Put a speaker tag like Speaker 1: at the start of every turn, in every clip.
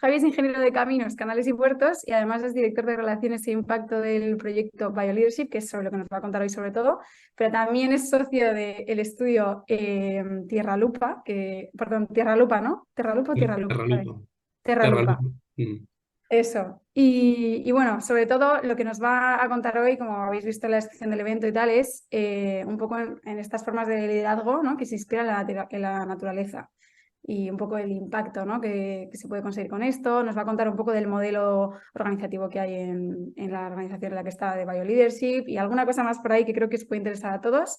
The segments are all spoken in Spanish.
Speaker 1: Javi es ingeniero de caminos, canales y puertos y además es director de relaciones e impacto del proyecto BioLeadership, que es sobre lo que nos va a contar hoy sobre todo, pero también es socio del estudio Tierra Lupa, perdón, Tierra Lupa, ¿no? ¿Tierra Lupa o Tierra Lupa? Vale.
Speaker 2: Terralupa.
Speaker 1: Terra Lupa.
Speaker 2: Terralupa. Mm.
Speaker 1: Eso. Y bueno, sobre todo lo que nos va a contar hoy, como habéis visto en la descripción del evento y tal, es un poco en estas formas de liderazgo, ¿no? Que se inspira en la naturaleza y un poco el impacto, ¿no? que se puede conseguir con esto. Nos va a contar un poco del modelo organizativo que hay en la organización en la que está de BioLeadership y alguna cosa más por ahí que creo que os puede interesar a todos.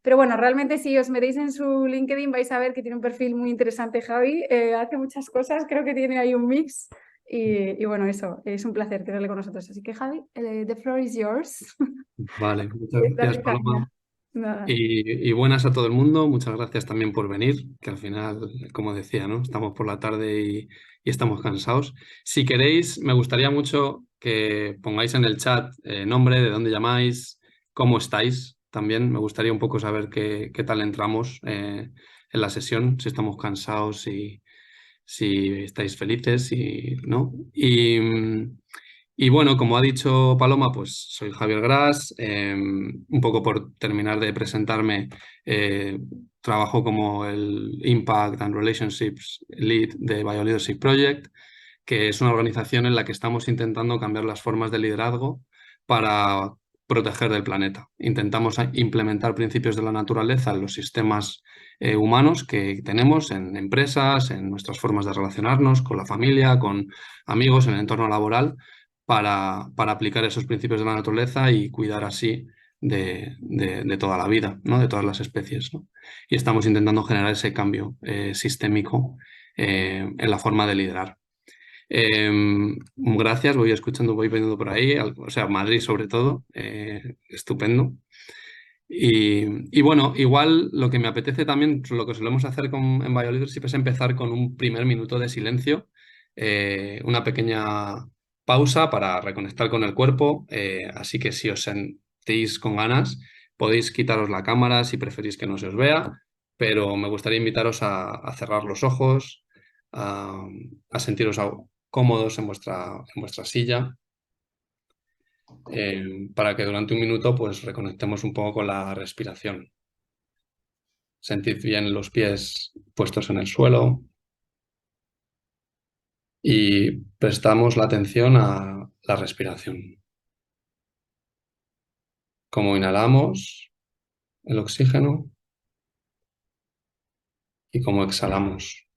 Speaker 1: Pero bueno, realmente si os metéis en su LinkedIn vais a ver que tiene un perfil muy interesante Javi, hace muchas cosas, creo que tiene ahí un mix. Y bueno, eso, es un placer tenerle con nosotros. Así que Javi, the floor is yours.
Speaker 2: Vale, muchas gracias,
Speaker 1: Dale
Speaker 2: Paloma.
Speaker 1: caña. Nada.
Speaker 2: Y buenas a todo el mundo. Muchas gracias también por venir, que al final, como decía, ¿no? Estamos por la tarde y estamos cansados. Si queréis, me gustaría mucho que pongáis en el chat nombre, de dónde llamáis, cómo estáis. También me gustaría un poco saber qué tal entramos en la sesión, si estamos cansados, si estáis felices, si no. Y bueno, como ha dicho Paloma, pues soy Javier Gras. Un poco por terminar de presentarme, trabajo como el Impact and Relationships Lead de BioLeadership Project, que es una organización en la que estamos intentando cambiar las formas de liderazgo para proteger del planeta. Intentamos implementar principios de la naturaleza en los sistemas humanos que tenemos en empresas, en nuestras formas de relacionarnos con la familia, con amigos, en el entorno laboral, para aplicar esos principios de la naturaleza y cuidar así de toda la vida, ¿no? De todas las especies, ¿no? Y estamos intentando generar ese cambio sistémico en la forma de liderar. Gracias, voy escuchando, voy viendo por ahí, o sea, Madrid sobre todo, estupendo. Y bueno, igual lo que me apetece también, lo que solemos hacer en BioLeadership es empezar con un primer minuto de silencio, una pequeña pausa para reconectar con el cuerpo, así que si os sentís con ganas, podéis quitaros la cámara si preferís que no se os vea, pero me gustaría invitaros a cerrar los ojos, a, a sentiros cómodos en vuestra silla, para que durante un minuto pues reconectemos un poco con la respiración. Sentid bien los pies puestos en el suelo y prestamos la atención a la respiración. Cómo inhalamos el oxígeno y cómo exhalamos.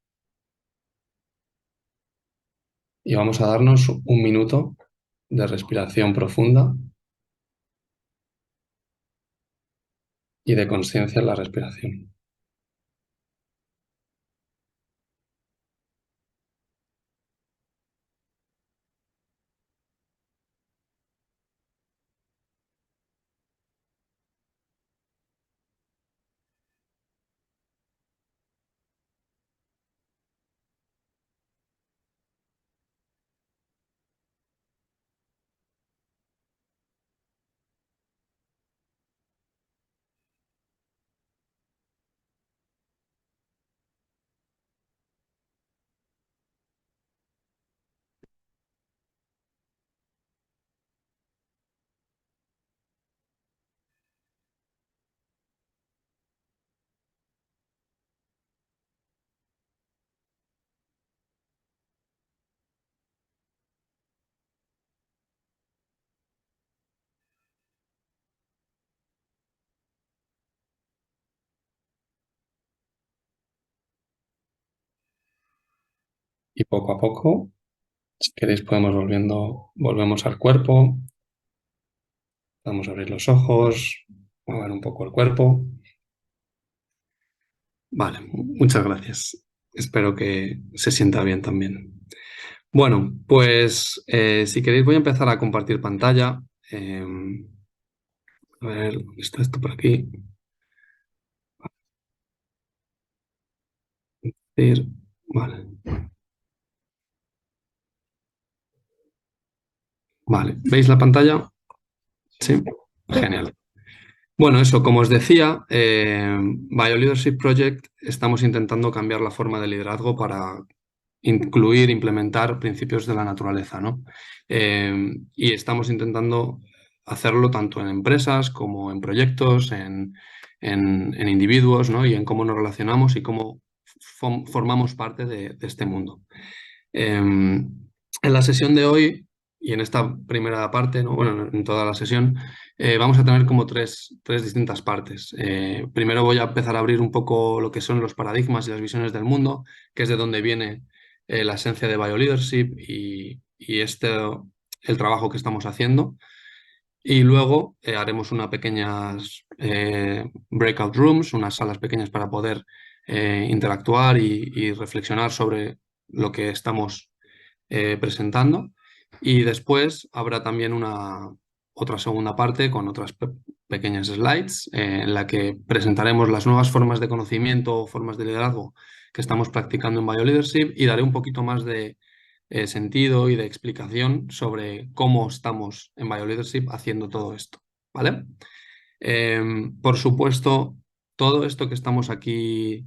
Speaker 2: Y vamos a darnos un minuto de respiración profunda y de conciencia en la respiración. Y poco a poco, si queréis, volvemos al cuerpo. Vamos a abrir los ojos, mover un poco el cuerpo. Vale, muchas gracias. Espero que se sienta bien también. Bueno, pues si queréis voy a empezar a compartir pantalla. A ver, ¿dónde está esto por aquí? Vale, vale. ¿Veis la pantalla? Sí, genial. Bueno, eso, como os decía, BioLeadership Project estamos intentando cambiar la forma de liderazgo para incluir, implementar principios de la naturaleza, ¿no? Y estamos intentando hacerlo tanto en empresas como en proyectos, en individuos, ¿no? Y en cómo nos relacionamos y cómo formamos parte de este mundo. En la sesión de hoy y en esta primera parte, ¿no? Bueno, en toda la sesión, vamos a tener como tres distintas partes. Primero voy a empezar a abrir un poco lo que son los paradigmas y las visiones del mundo, que es de donde viene la esencia de BioLeadership y el trabajo que estamos haciendo. Y luego haremos unas pequeñas breakout rooms, unas salas pequeñas para poder interactuar y reflexionar sobre lo que estamos presentando. Y después habrá también otra segunda parte con otras pequeñas slides en la que presentaremos las nuevas formas de conocimiento o formas de liderazgo que estamos practicando en BioLeadership y daré un poquito más de sentido y de explicación sobre cómo estamos en BioLeadership haciendo todo esto, ¿vale? Por supuesto, todo esto que estamos aquí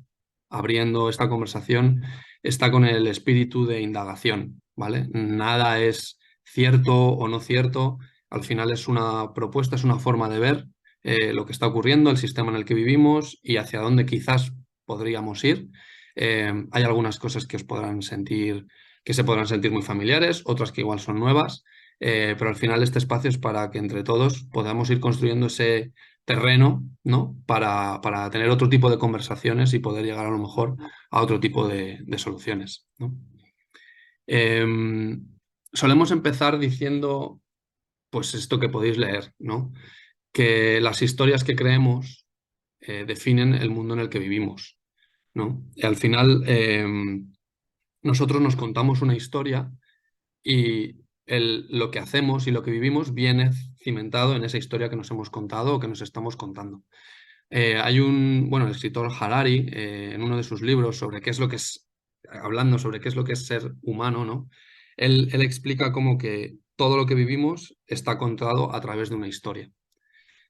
Speaker 2: abriendo, esta conversación, está con el espíritu de indagación, ¿vale? Nada es cierto o no cierto, al final es una propuesta, es una forma de ver lo que está ocurriendo, el sistema en el que vivimos y hacia dónde quizás podríamos ir. Hay algunas cosas que se podrán sentir muy familiares, otras que igual son nuevas, pero al final este espacio es para que entre todos podamos ir construyendo ese terreno, ¿no? Para tener otro tipo de conversaciones y poder llegar a lo mejor a otro tipo de soluciones, ¿no? Solemos empezar diciendo, pues esto que podéis leer, ¿no? Que las historias que creemos definen el mundo en el que vivimos, ¿no? Y al final nosotros nos contamos una historia y lo que hacemos y lo que vivimos viene cimentado en esa historia que nos hemos contado o que nos estamos contando. El escritor Harari, en uno de sus libros sobre qué es lo que es, hablando sobre qué es lo que es ser humano, ¿no? Él explica como que todo lo que vivimos está contado a través de una historia.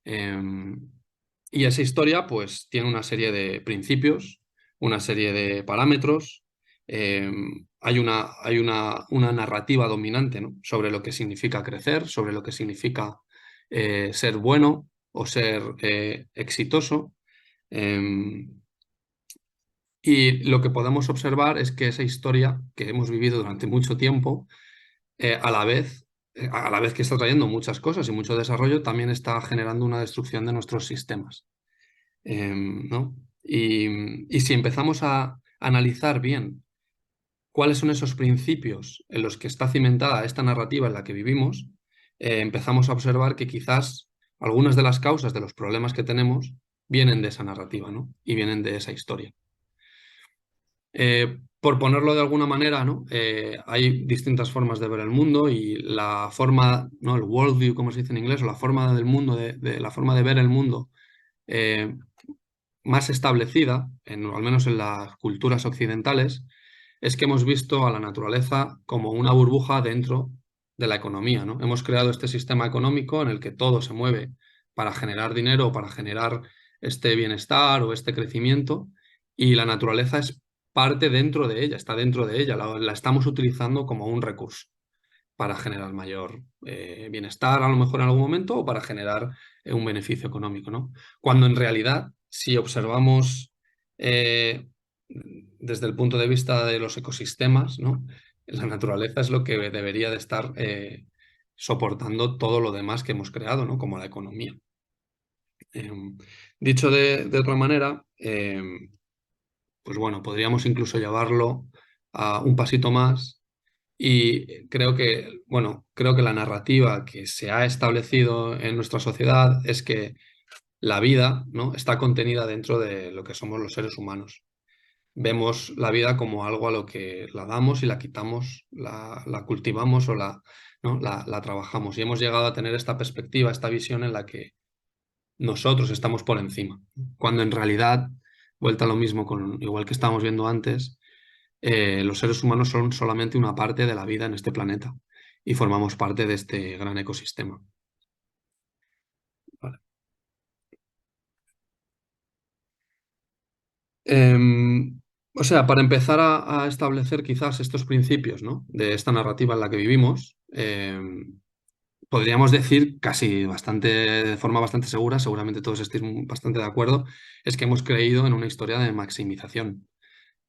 Speaker 2: Y esa historia, pues, tiene una serie de principios, una serie de parámetros. Hay una narrativa dominante, ¿no? Sobre lo que significa crecer, sobre lo que significa ser bueno o ser exitoso. Y lo que podemos observar es que esa historia que hemos vivido durante mucho tiempo, a la vez que está trayendo muchas cosas y mucho desarrollo, también está generando una destrucción de nuestros sistemas. ¿No? Y si empezamos a analizar bien cuáles son esos principios en los que está cimentada esta narrativa en la que vivimos, empezamos a observar que quizás algunas de las causas de los problemas que tenemos vienen de esa narrativa, ¿no? Y vienen de esa historia. Por ponerlo de alguna manera, ¿no? Hay distintas formas de ver el mundo y la forma, ¿no? El worldview, como se dice en inglés, o la forma del mundo, la forma de ver el mundo eh, más establecida, al menos en las culturas occidentales, es que hemos visto a la naturaleza como una burbuja dentro de la economía, ¿no? Hemos creado este sistema económico en el que todo se mueve para generar dinero, para generar este bienestar o este crecimiento, y la naturaleza es parte dentro de ella, está dentro de ella, la estamos utilizando como un recurso para generar mayor bienestar a lo mejor en algún momento o para generar un beneficio económico, ¿no? Cuando en realidad, si observamos desde el punto de vista de los ecosistemas, ¿no? La naturaleza es lo que debería de estar soportando todo lo demás que hemos creado, ¿no? Como la economía. Dicho de otra manera, pues bueno, podríamos incluso llevarlo a un pasito más y creo que la narrativa que se ha establecido en nuestra sociedad es que la vida, ¿no? Está contenida dentro de lo que somos los seres humanos. Vemos la vida como algo a lo que la damos y la quitamos, la cultivamos o ¿no? la trabajamos. Y hemos llegado a tener esta perspectiva, esta visión en la que nosotros estamos por encima. Cuando en realidad, vuelta a lo mismo, igual que estábamos viendo antes, los seres humanos son solamente una parte de la vida en este planeta y formamos parte de este gran ecosistema. Vale. O sea, para empezar a establecer quizás estos principios, ¿no? De esta narrativa en la que vivimos, podríamos decir casi bastante, de forma bastante segura, seguramente todos estéis bastante de acuerdo, es que hemos creído en una historia de maximización,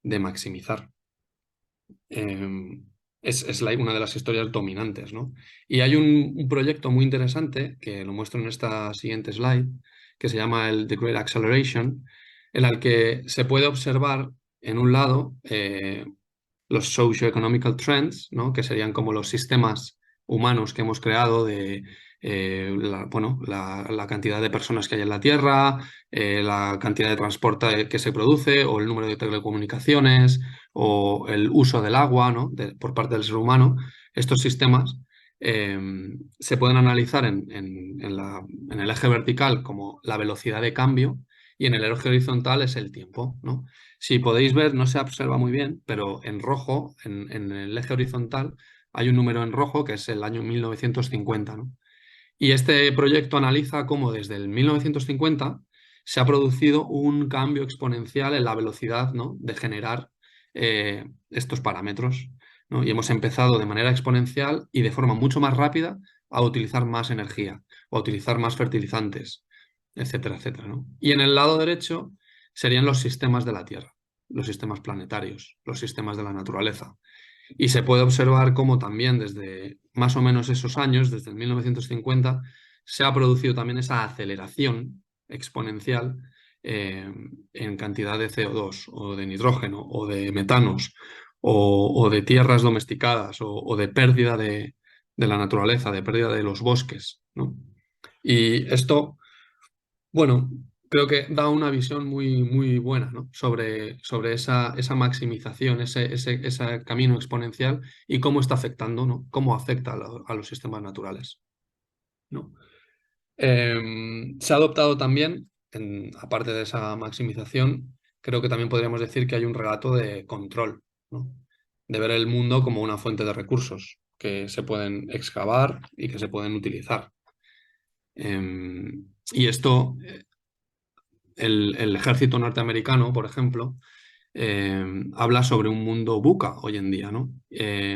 Speaker 2: de maximizar. Eh, una de las historias dominantes, ¿no? Y hay un proyecto muy interesante, que lo muestro en esta siguiente slide, que se llama el The Great Acceleration, en el que se puede observar, en un lado, los socio-economical trends, ¿no? Que serían como los sistemas humanos que hemos creado de bueno, la cantidad de personas que hay en la Tierra, la cantidad de transporte que se produce, o el número de telecomunicaciones, o el uso del agua, ¿no? Por parte del ser humano. Estos sistemas eh, se pueden analizar en el eje vertical como la velocidad de cambio, y en el eje horizontal es el tiempo, ¿no? Si podéis ver, no se observa muy bien, pero en rojo, en el eje horizontal, hay un número en rojo que es el año 1950, ¿no? Y este proyecto analiza cómo desde el 1950 se ha producido un cambio exponencial en la velocidad, ¿no? De generar estos parámetros, ¿no? Y hemos empezado de manera exponencial y de forma mucho más rápida a utilizar más energía, o a utilizar más fertilizantes, etcétera, etcétera, ¿no? Y en el lado derecho serían los sistemas de la Tierra, los sistemas planetarios, los sistemas de la naturaleza. Y se puede observar cómo también desde más o menos esos años, desde el 1950, se ha producido también esa aceleración exponencial en cantidad de CO2 o de nitrógeno o de metanos o de tierras domesticadas o de pérdida de la naturaleza, de pérdida de los bosques, ¿no? Y esto, bueno, creo que da una visión muy, muy buena, ¿no? Sobre esa maximización, ese camino exponencial y cómo está afectando, ¿no? Cómo afecta a los sistemas naturales, ¿no? Se ha adoptado también, aparte de esa maximización, creo que también podríamos decir que hay un relato de control, ¿no? De ver el mundo como una fuente de recursos que se pueden excavar y que se pueden utilizar. Y esto el ejército norteamericano, por ejemplo, habla sobre un mundo buca hoy en día, ¿no?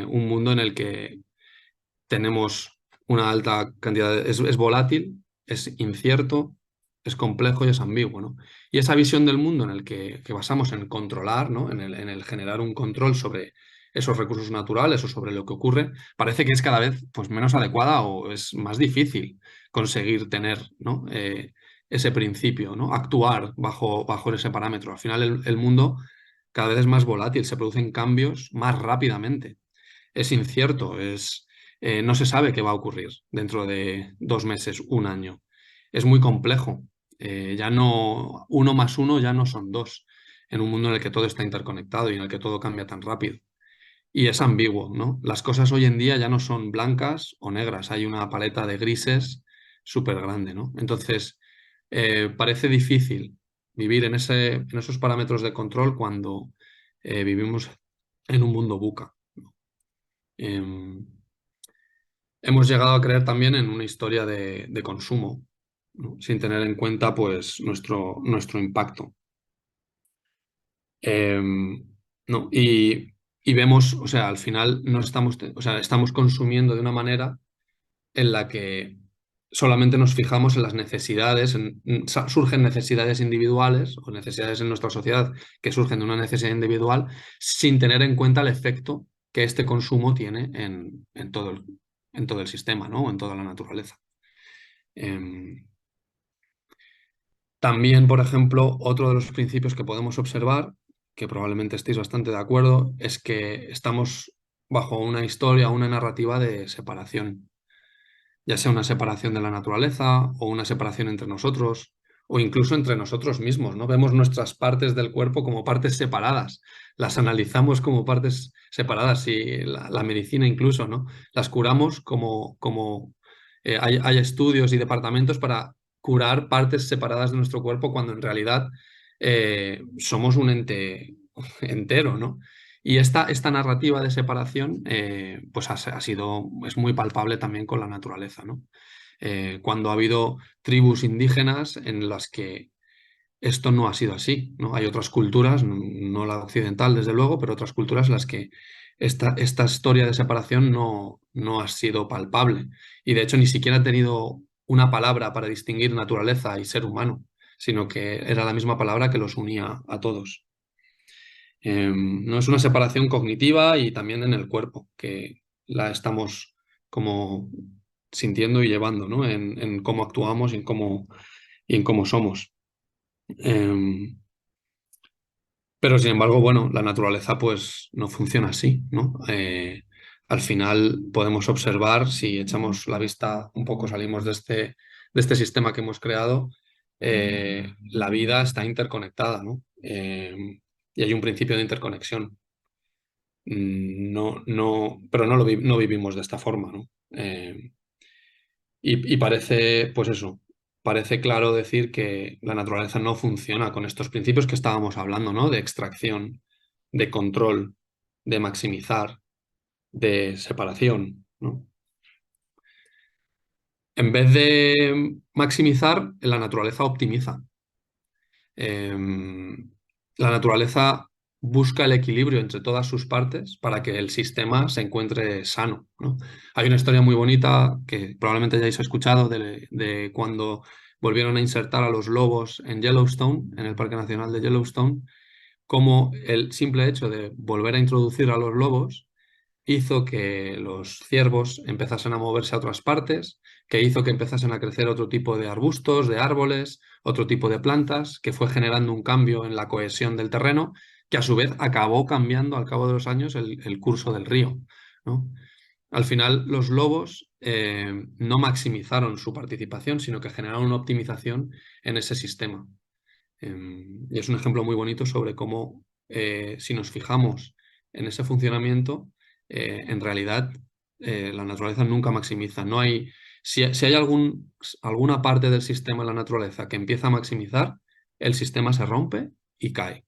Speaker 2: Un mundo en el que tenemos una alta cantidad es volátil, es incierto, es complejo y es ambiguo, ¿no? Y esa visión del mundo en el que basamos en controlar, ¿no? En el generar un control sobre esos recursos naturales o sobre lo que ocurre, parece que es cada vez pues, menos adecuada o es más difícil conseguir tener, ¿no? Ese principio, ¿no? Actuar bajo ese parámetro. Al final el mundo cada vez es más volátil, se producen cambios más rápidamente. Es incierto, no se sabe qué va a ocurrir dentro de 2 meses, un año. Es muy complejo. Ya no, uno más uno ya no son dos, en un mundo en el que todo está interconectado y en el que todo cambia tan rápido. Y es ambiguo, ¿no? Las cosas hoy en día ya no son blancas o negras, hay una paleta de grises súper grande, ¿no? Entonces, parece difícil vivir en esos parámetros de control cuando vivimos en un mundo buca. Em, Hemos llegado a creer también en una historia de consumo, ¿no? Sin tener en cuenta pues, nuestro impacto. No, y vemos, o sea, al final no estamos, o sea, estamos consumiendo de una manera en la que solamente nos fijamos en las necesidades, surgen necesidades individuales o necesidades en nuestra sociedad que surgen de una necesidad individual sin tener en cuenta el efecto que este consumo tiene en todo el sistema, ¿no? O en toda la naturaleza. Em, También, por ejemplo, otro de los principios que podemos observar, que probablemente estéis bastante de acuerdo, es que estamos bajo una historia, una narrativa de separación, ya sea una separación de la naturaleza o una separación entre nosotros o incluso entre nosotros mismos, ¿no? Vemos nuestras partes del cuerpo como partes separadas, las analizamos como partes separadas y la medicina incluso, ¿no? Las curamos como hay estudios y departamentos para curar partes separadas de nuestro cuerpo cuando en realidad somos un ente entero, ¿no? Y esta narrativa de separación pues es muy palpable también con la naturaleza, ¿no? Cuando ha habido tribus indígenas en las que esto no ha sido así, ¿no? Hay otras culturas, no la occidental desde luego, pero otras culturas en las que esta historia de separación no ha sido palpable. Y de hecho ni siquiera ha tenido una palabra para distinguir naturaleza y ser humano, sino que era la misma palabra que los unía a todos. No es una separación cognitiva y también en el cuerpo, que la estamos como sintiendo y llevando, ¿no? En cómo actuamos y en cómo somos. Em, pero sin embargo, bueno, la naturaleza pues no funciona así, ¿no? Al final podemos observar, si echamos la vista un poco, salimos de este sistema que hemos creado, la vida está interconectada, ¿no? Y hay un principio de interconexión. Pero no vivimos de esta forma, ¿no? Y parece, pues eso, parece claro decir que la naturaleza no funciona con estos principios que estábamos hablando, ¿no? De extracción, de control, de maximizar, de separación, ¿no? En vez de maximizar, la naturaleza optimiza. La naturaleza busca el equilibrio entre todas sus partes para que el sistema se encuentre sano, ¿no? Hay una historia muy bonita que probablemente hayáis escuchado de cuando volvieron a insertar a los lobos en Yellowstone, en el Parque Nacional de Yellowstone, cómo el simple hecho de volver a introducir a los lobos hizo que los ciervos empezasen a moverse a otras partes, que hizo que empezasen a crecer otro tipo de arbustos, de árboles, otro tipo de plantas, que fue generando un cambio en la cohesión del terreno, que a su vez acabó cambiando al cabo de los años el curso del río, ¿no? Al final, los lobos no maximizaron su participación, sino que generaron una optimización en ese sistema. Y es un ejemplo muy bonito sobre cómo, si nos fijamos en ese funcionamiento, en realidad la naturaleza nunca maximiza. No hay, si hay alguna parte del sistema de la naturaleza que empieza a maximizar, el sistema se rompe y cae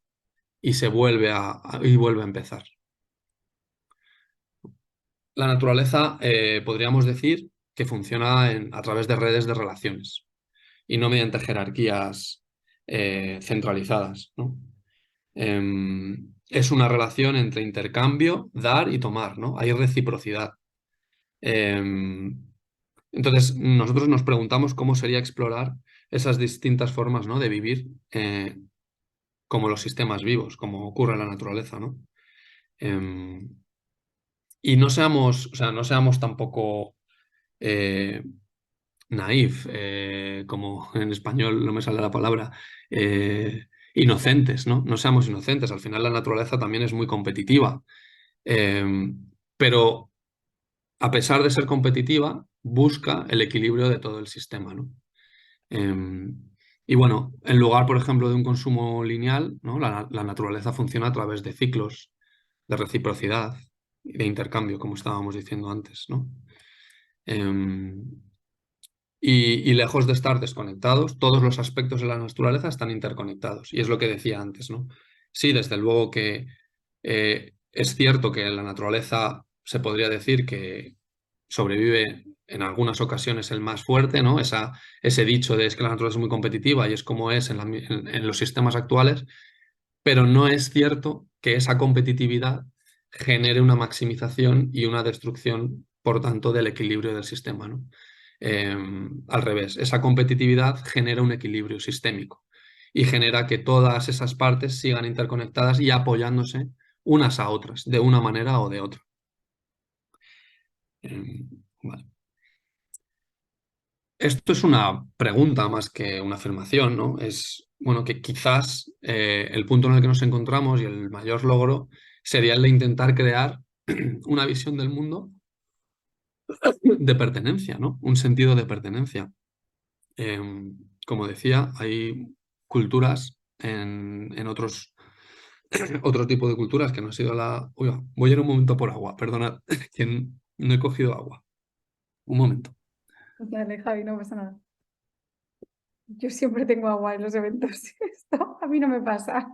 Speaker 2: y vuelve a empezar. La naturaleza podríamos decir que funciona a través de redes de relaciones y no mediante jerarquías centralizadas, ¿no? Es una relación entre intercambio, dar y tomar, ¿no? Hay reciprocidad. Entonces, nosotros nos preguntamos cómo sería explorar esas distintas formas, ¿no? De vivir como los sistemas vivos, como ocurre en la naturaleza, ¿no? Em, y no seamos tampoco naif, como en español no me sale la palabra, inocentes, ¿no? No seamos inocentes. Al final la naturaleza también es muy competitiva. Pero a pesar de ser competitiva, busca el equilibrio de todo el sistema, ¿no? Y bueno, en lugar, por ejemplo, de un consumo lineal, ¿no? La naturaleza funciona a través de ciclos de reciprocidad y de intercambio, como estábamos diciendo antes, ¿no? Y lejos de estar desconectados, todos los aspectos de la naturaleza están interconectados. Y es lo que decía antes, ¿no? Sí, desde luego que es cierto que en la naturaleza se podría decir que sobrevive en algunas ocasiones el más fuerte, ¿no? Ese dicho de es que la naturaleza es muy competitiva y es como es en los sistemas actuales, pero no es cierto que esa competitividad genere una maximización y una destrucción, por tanto, del equilibrio del sistema, ¿no? Al revés, esa competitividad genera un equilibrio sistémico y genera que todas esas partes sigan interconectadas y apoyándose unas a otras, de una manera o de otra. Vale. Esto es una pregunta más que una afirmación, ¿no? Es, bueno, que quizás el punto en el que nos encontramos y el mayor logro sería el de intentar crear una visión del mundo de pertenencia, ¿no? Un sentido de pertenencia. Como decía, hay culturas en otro tipo de culturas que no ha sido la... Uy, voy a ir un momento por agua, perdonad, que no he cogido agua. Un momento.
Speaker 1: Dale, Javi, no pasa nada. Yo siempre tengo agua en los eventos. Esto a mí no me pasa.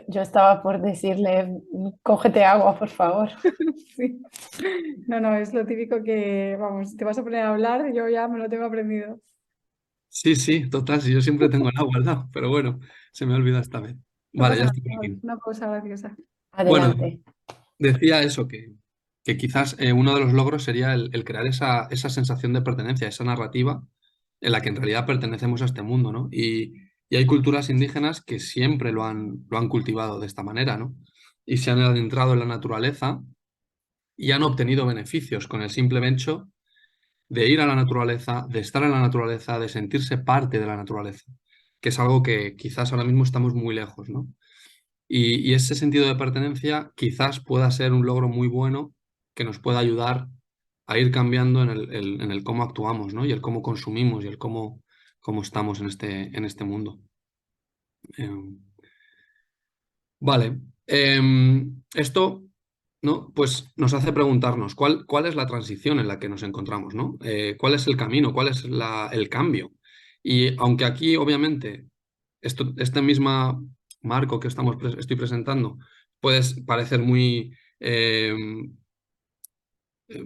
Speaker 3: Yo estaba por decirle, cógete agua, por favor.
Speaker 1: Sí. No, es lo típico que, vamos, si te vas a poner a hablar, yo ya me lo tengo aprendido.
Speaker 2: Sí, sí, total, sí, yo siempre tengo el agua al lado, pero bueno, se me ha olvidado esta vez.
Speaker 1: No
Speaker 2: Vale,
Speaker 1: pasa
Speaker 2: ya
Speaker 1: nada,
Speaker 2: estoy por aquí.
Speaker 1: una pausa graciosa.
Speaker 2: Bueno,
Speaker 3: Adelante.
Speaker 2: decía eso, que quizás uno de los logros sería el crear esa sensación de pertenencia, esa narrativa en la que en realidad pertenecemos a este mundo, ¿no? Y hay culturas indígenas que siempre lo han cultivado de esta manera, ¿no? Y se han adentrado en la naturaleza y han obtenido beneficios con el simple hecho de ir a la naturaleza, de estar en la naturaleza, de sentirse parte de la naturaleza, que es algo que quizás ahora mismo estamos muy lejos, ¿no? Y ese sentido de pertenencia quizás pueda ser un logro muy bueno que nos pueda ayudar a ir cambiando en el cómo actuamos, ¿no? Y el cómo consumimos y el cómo estamos en este mundo. Eh, vale. Esto, ¿no? Pues nos hace preguntarnos cuál es la transición en la que nos encontramos, ¿no? ¿Cuál es el camino? ¿Cuál es el cambio? Y aunque aquí, obviamente, este mismo marco que estoy presentando puede parecer muy,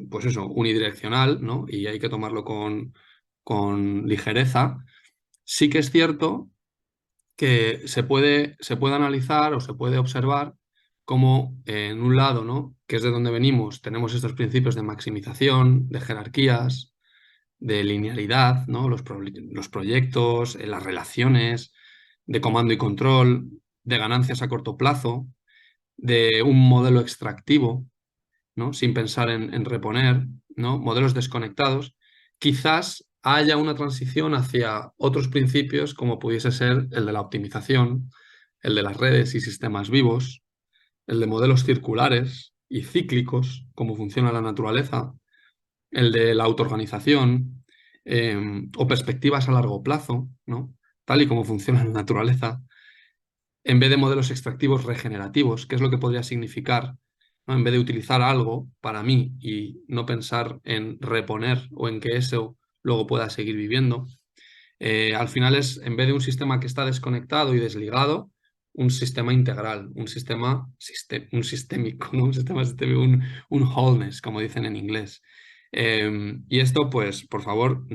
Speaker 2: pues eso, unidireccional, ¿no? Y hay que tomarlo con ligereza. Sí que es cierto que se puede analizar o se puede observar cómo en un lado, ¿no? Que es de donde venimos, tenemos estos principios de maximización, de jerarquías, de linealidad, ¿no? Los proyectos, las relaciones, de comando y control, de ganancias a corto plazo, de un modelo extractivo, ¿no? Sin pensar en reponer, ¿no? Modelos desconectados. Quizás haya una transición hacia otros principios como pudiese ser el de la optimización, el de las redes y sistemas vivos, el de modelos circulares y cíclicos, como funciona la naturaleza, el de la autoorganización, o perspectivas a largo plazo, ¿no? Tal y como funciona la naturaleza, en vez de modelos extractivos regenerativos, que es lo que podría significar, ¿no? En vez de utilizar algo para mí y no pensar en reponer o en que eso luego pueda seguir viviendo, al final es, en vez de un sistema que está desconectado y desligado, un sistema integral, un sistémico, ¿no? Un sistema sistémico, un wholeness, como dicen en inglés. Y esto, pues, por favor,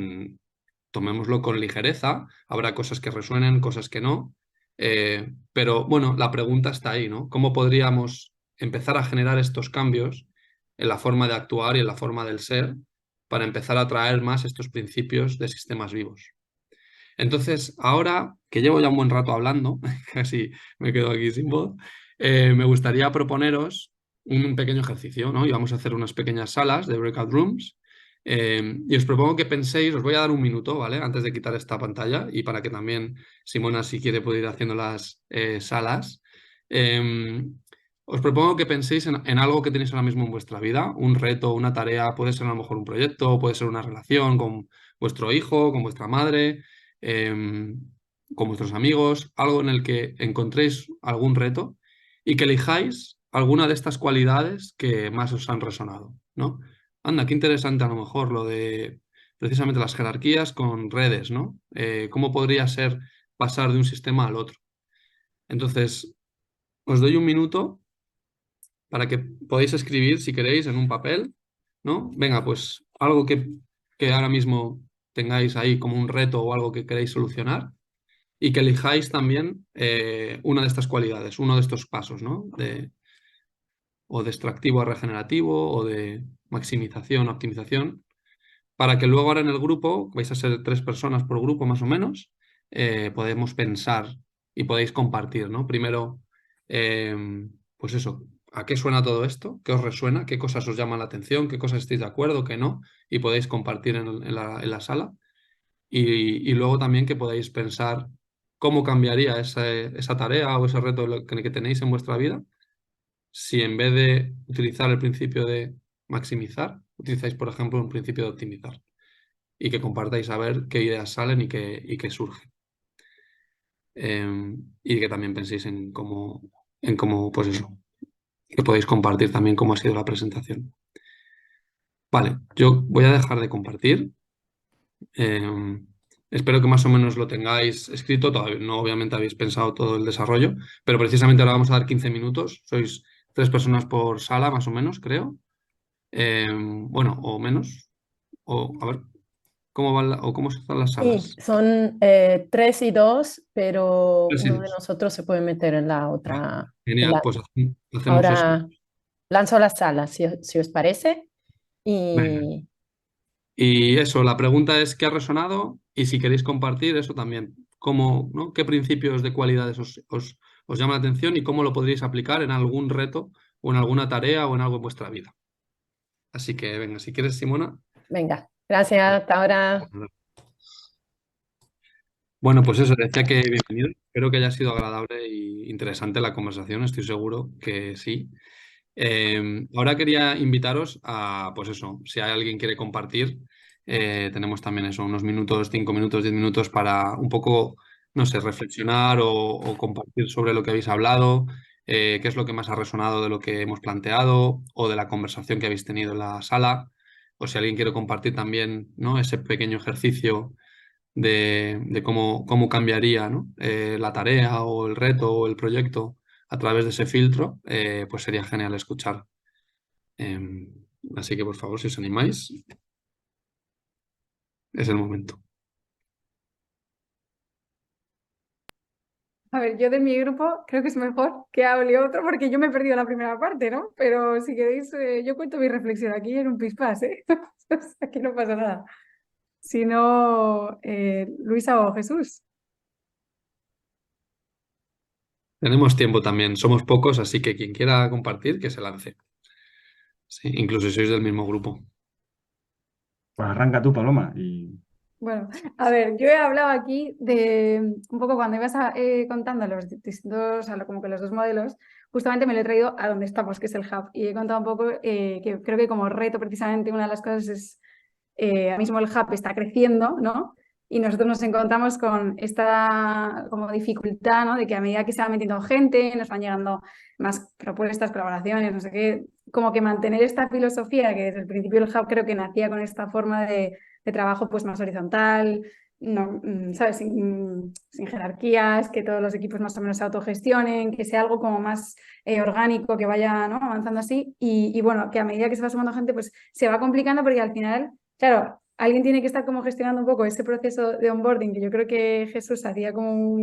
Speaker 2: tomémoslo con ligereza. Habrá cosas que resuenen, cosas que no. Pero bueno, la pregunta está ahí, ¿no? ¿Cómo podríamos empezar a generar estos cambios en la forma de actuar y en la forma del ser para empezar a traer más estos principios de sistemas vivos? Entonces, ahora que llevo ya un buen rato hablando, casi me quedo aquí sin voz, me gustaría proponeros un pequeño ejercicio, ¿no? Y vamos a hacer unas pequeñas salas de breakout rooms. Y os propongo que penséis, os voy a dar un minuto, ¿vale? Antes de quitar esta pantalla y para que también Simona, si quiere, pueda ir haciendo las salas. Os propongo que penséis en algo que tenéis ahora mismo en vuestra vida, un reto, una tarea, puede ser a lo mejor un proyecto, puede ser una relación con vuestro hijo, con vuestra madre, con vuestros amigos, algo en el que encontréis algún reto y que elijáis alguna de estas cualidades que más os han resonado, ¿no? Anda, qué interesante a lo mejor lo de precisamente las jerarquías con redes, ¿no? ¿Cómo podría ser pasar de un sistema al otro? Entonces, os doy un minuto para que podáis escribir, si queréis, en un papel, ¿no? Venga, pues algo que ahora mismo tengáis ahí como un reto o algo que queréis solucionar y que elijáis también una de estas cualidades, uno de estos pasos, ¿no? O de extractivo a regenerativo o de maximización a optimización, para que luego ahora en el grupo, vais a ser 3 personas por grupo más o menos, podemos pensar y podéis compartir, ¿no? Primero, pues eso, ¿a qué suena todo esto? ¿Qué os resuena? ¿Qué cosas os llaman la atención? ¿Qué cosas estáis de acuerdo? ¿Qué no? Y podéis compartir en la sala. Y luego también que podáis pensar cómo cambiaría esa tarea o ese reto que tenéis en vuestra vida si en vez de utilizar el principio de maximizar, utilizáis, por ejemplo, un principio de optimizar y que compartáis a ver qué ideas salen y qué surgen. Y que también penséis en cómo, pues eso, que podéis compartir también cómo ha sido la presentación. Vale, yo voy a dejar de compartir. Espero que más o menos lo tengáis escrito. Todavía no, obviamente, habéis pensado todo el desarrollo, pero precisamente ahora vamos a dar 15 minutos. Sois 3 personas por sala, más o menos, creo. Bueno, o menos. O, a ver, cómo van o cómo son las
Speaker 3: Sí,
Speaker 2: salas?
Speaker 3: son 3 y 2, pero
Speaker 2: Tres y
Speaker 3: uno de
Speaker 2: dos.
Speaker 3: nosotros se puede meter en la
Speaker 2: Vale,
Speaker 3: otra.
Speaker 2: genial, pues hacemos eso.
Speaker 3: Ahora lanzo las salas, si os parece.
Speaker 2: Venga.
Speaker 3: Y
Speaker 2: Y eso, la pregunta es qué ha resonado y si queréis compartir eso también, cómo, ¿no? ¿Qué principios de cualidades os llama la atención y cómo lo podríais aplicar en algún reto o en alguna tarea o en algo en vuestra vida? Así que venga, si quieres, Simona.
Speaker 3: venga, gracias, hasta ahora.
Speaker 2: Bueno, pues eso, decía que bienvenido. Espero que haya sido agradable e interesante la conversación, estoy seguro que sí. Ahora quería invitaros a, pues eso, si hay alguien que quiere compartir, tenemos también eso, unos minutos, 5 minutos, 10 minutos para un poco, no sé, reflexionar o compartir sobre lo que habéis hablado, qué es lo que más ha resonado de lo que hemos planteado o de la conversación que habéis tenido en la sala, o si alguien quiere compartir también, ¿no? Ese pequeño ejercicio de cómo cambiaría, ¿no? La tarea o el reto o el proyecto a través de ese filtro, pues sería genial escuchar. Em, Así que por favor, si os animáis, es el momento.
Speaker 1: A ver, yo de mi grupo creo que es mejor que hable otro porque yo me he perdido la primera parte, ¿no? Pero si queréis, yo cuento mi reflexión aquí en un pispás, ¿eh? Aquí no pasa nada. Si no, Luisa o Jesús.
Speaker 2: Tenemos tiempo también, somos pocos, así que quien quiera compartir, que se lance. Sí, incluso si sois del mismo grupo.
Speaker 4: Pues arranca tú, Paloma. Y
Speaker 1: Bueno, a ver, yo he hablado aquí de un poco cuando ibas contando los distintos, o sea, como que los dos modelos, justamente me lo he traído a donde estamos, que es el hub, y he contado un poco que creo que como reto precisamente una de las cosas es, ahora mismo el hub está creciendo, ¿no? Y nosotros nos encontramos con esta como dificultad, ¿no? De que a medida que se va metiendo gente, nos van llegando más propuestas, colaboraciones, no sé qué, como que mantener esta filosofía que desde el principio el hub creo que nacía con esta forma de trabajo pues más horizontal, no, ¿sabes? Sin jerarquías, que todos los equipos más o menos se autogestionen, que sea algo como más orgánico, que vaya, ¿no? Avanzando así. Y bueno, que a medida que se va sumando gente, pues se va complicando porque al final, claro, alguien tiene que estar como gestionando un poco ese proceso de onboarding, que yo creo que Jesús hacía como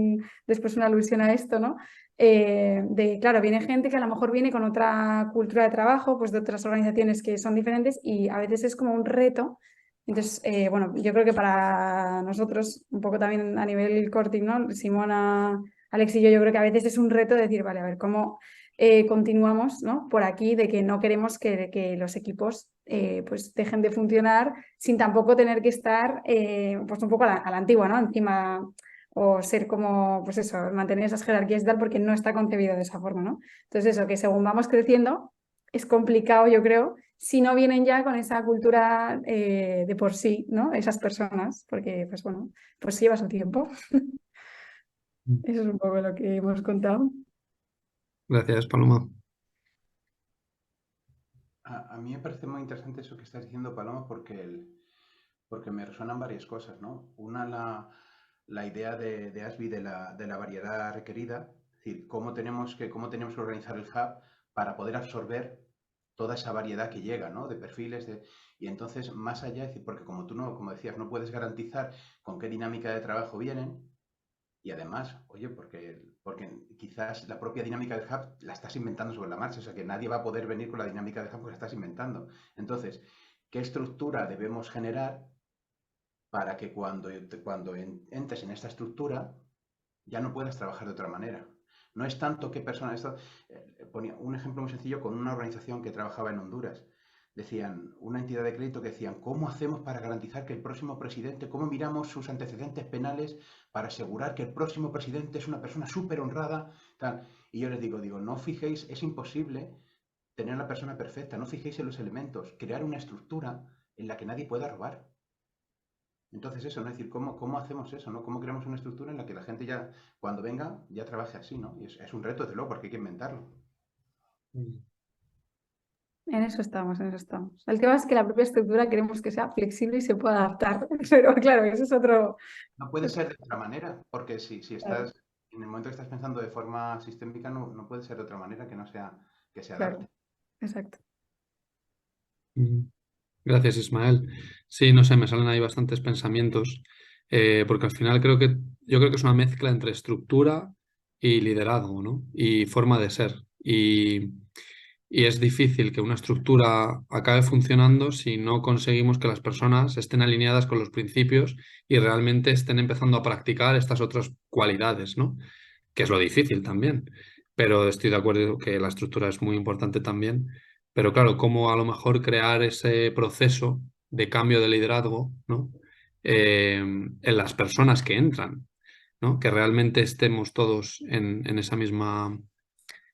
Speaker 1: después una alusión a esto, ¿no? Claro, viene gente que a lo mejor viene con otra cultura de trabajo, pues de otras organizaciones que son diferentes y a veces es como un reto. Entonces, bueno, yo creo que para nosotros, un poco también a nivel corting, ¿no? Simona, Alex y yo creo que a veces es un reto decir, vale, a ver, ¿cómo continuamos, ¿no? Por aquí de que no queremos que los equipos pues dejen de funcionar sin tampoco tener que estar pues un poco a la antigua, ¿no? Encima o ser como, pues eso, mantener esas jerarquías y tal porque no está concebido de esa forma, ¿no? Entonces eso, que según vamos creciendo es complicado, yo creo, si no vienen ya con esa cultura de por sí, ¿no? Esas personas, porque pues bueno, pues lleva su tiempo. Eso es un poco lo que hemos contado.
Speaker 2: Gracias, Paloma.
Speaker 5: A mí me parece muy interesante eso que estás diciendo, Paloma, porque me resuenan varias cosas, ¿no? Una, la idea de Asby de la variedad requerida, es decir, cómo tenemos que organizar el hub para poder absorber toda esa variedad que llega, ¿no? De perfiles, y entonces, más allá, es decir, porque como tú no, como decías, no puedes garantizar con qué dinámica de trabajo vienen, y además, oye, porque quizás la propia dinámica del hub la estás inventando sobre la marcha, o sea que nadie va a poder venir con la dinámica del hub porque la estás inventando. Entonces, ¿qué estructura debemos generar para que cuando entres en esta estructura ya no puedas trabajar de otra manera? No es tanto qué persona... ponía un ejemplo muy sencillo con una organización que trabajaba en Honduras. Decían, una entidad de crédito que decían, ¿cómo hacemos para garantizar que el próximo presidente, cómo miramos sus antecedentes penales para asegurar que el próximo presidente es una persona súper honrada? Tal. Y yo les digo, no fijéis, es imposible tener la persona perfecta, no fijéis en los elementos, crear una estructura en la que nadie pueda robar. Entonces eso, ¿no? Es decir, ¿cómo hacemos eso, ¿no? ¿Cómo creamos una estructura en la que la gente ya, cuando venga, ya trabaje así, ¿no? Y es un reto, desde luego, porque hay que inventarlo.
Speaker 1: En eso estamos, en eso estamos. El tema es que la propia estructura queremos que sea flexible y se pueda adaptar, pero claro, eso es otro...
Speaker 5: No puede ser de otra manera, porque si
Speaker 1: Claro,
Speaker 5: estás, en el momento que estás pensando de forma sistémica, no puede ser de otra manera que no sea, que se
Speaker 1: claro,
Speaker 5: adapte.
Speaker 1: exacto.
Speaker 2: Mm. Gracias, Ismael. Sí, no sé, me salen ahí bastantes pensamientos, porque al final yo creo que es una mezcla entre estructura y liderazgo, ¿no? Y forma de ser. Y es difícil que una estructura acabe funcionando si no conseguimos que las personas estén alineadas con los principios y realmente estén empezando a practicar estas otras cualidades, ¿no? Que es lo difícil también. Pero estoy de acuerdo que la estructura es muy importante también. Pero claro, cómo a lo mejor crear ese proceso de cambio de liderazgo, ¿no? En las personas que entran, ¿no? Que realmente estemos todos en esa misma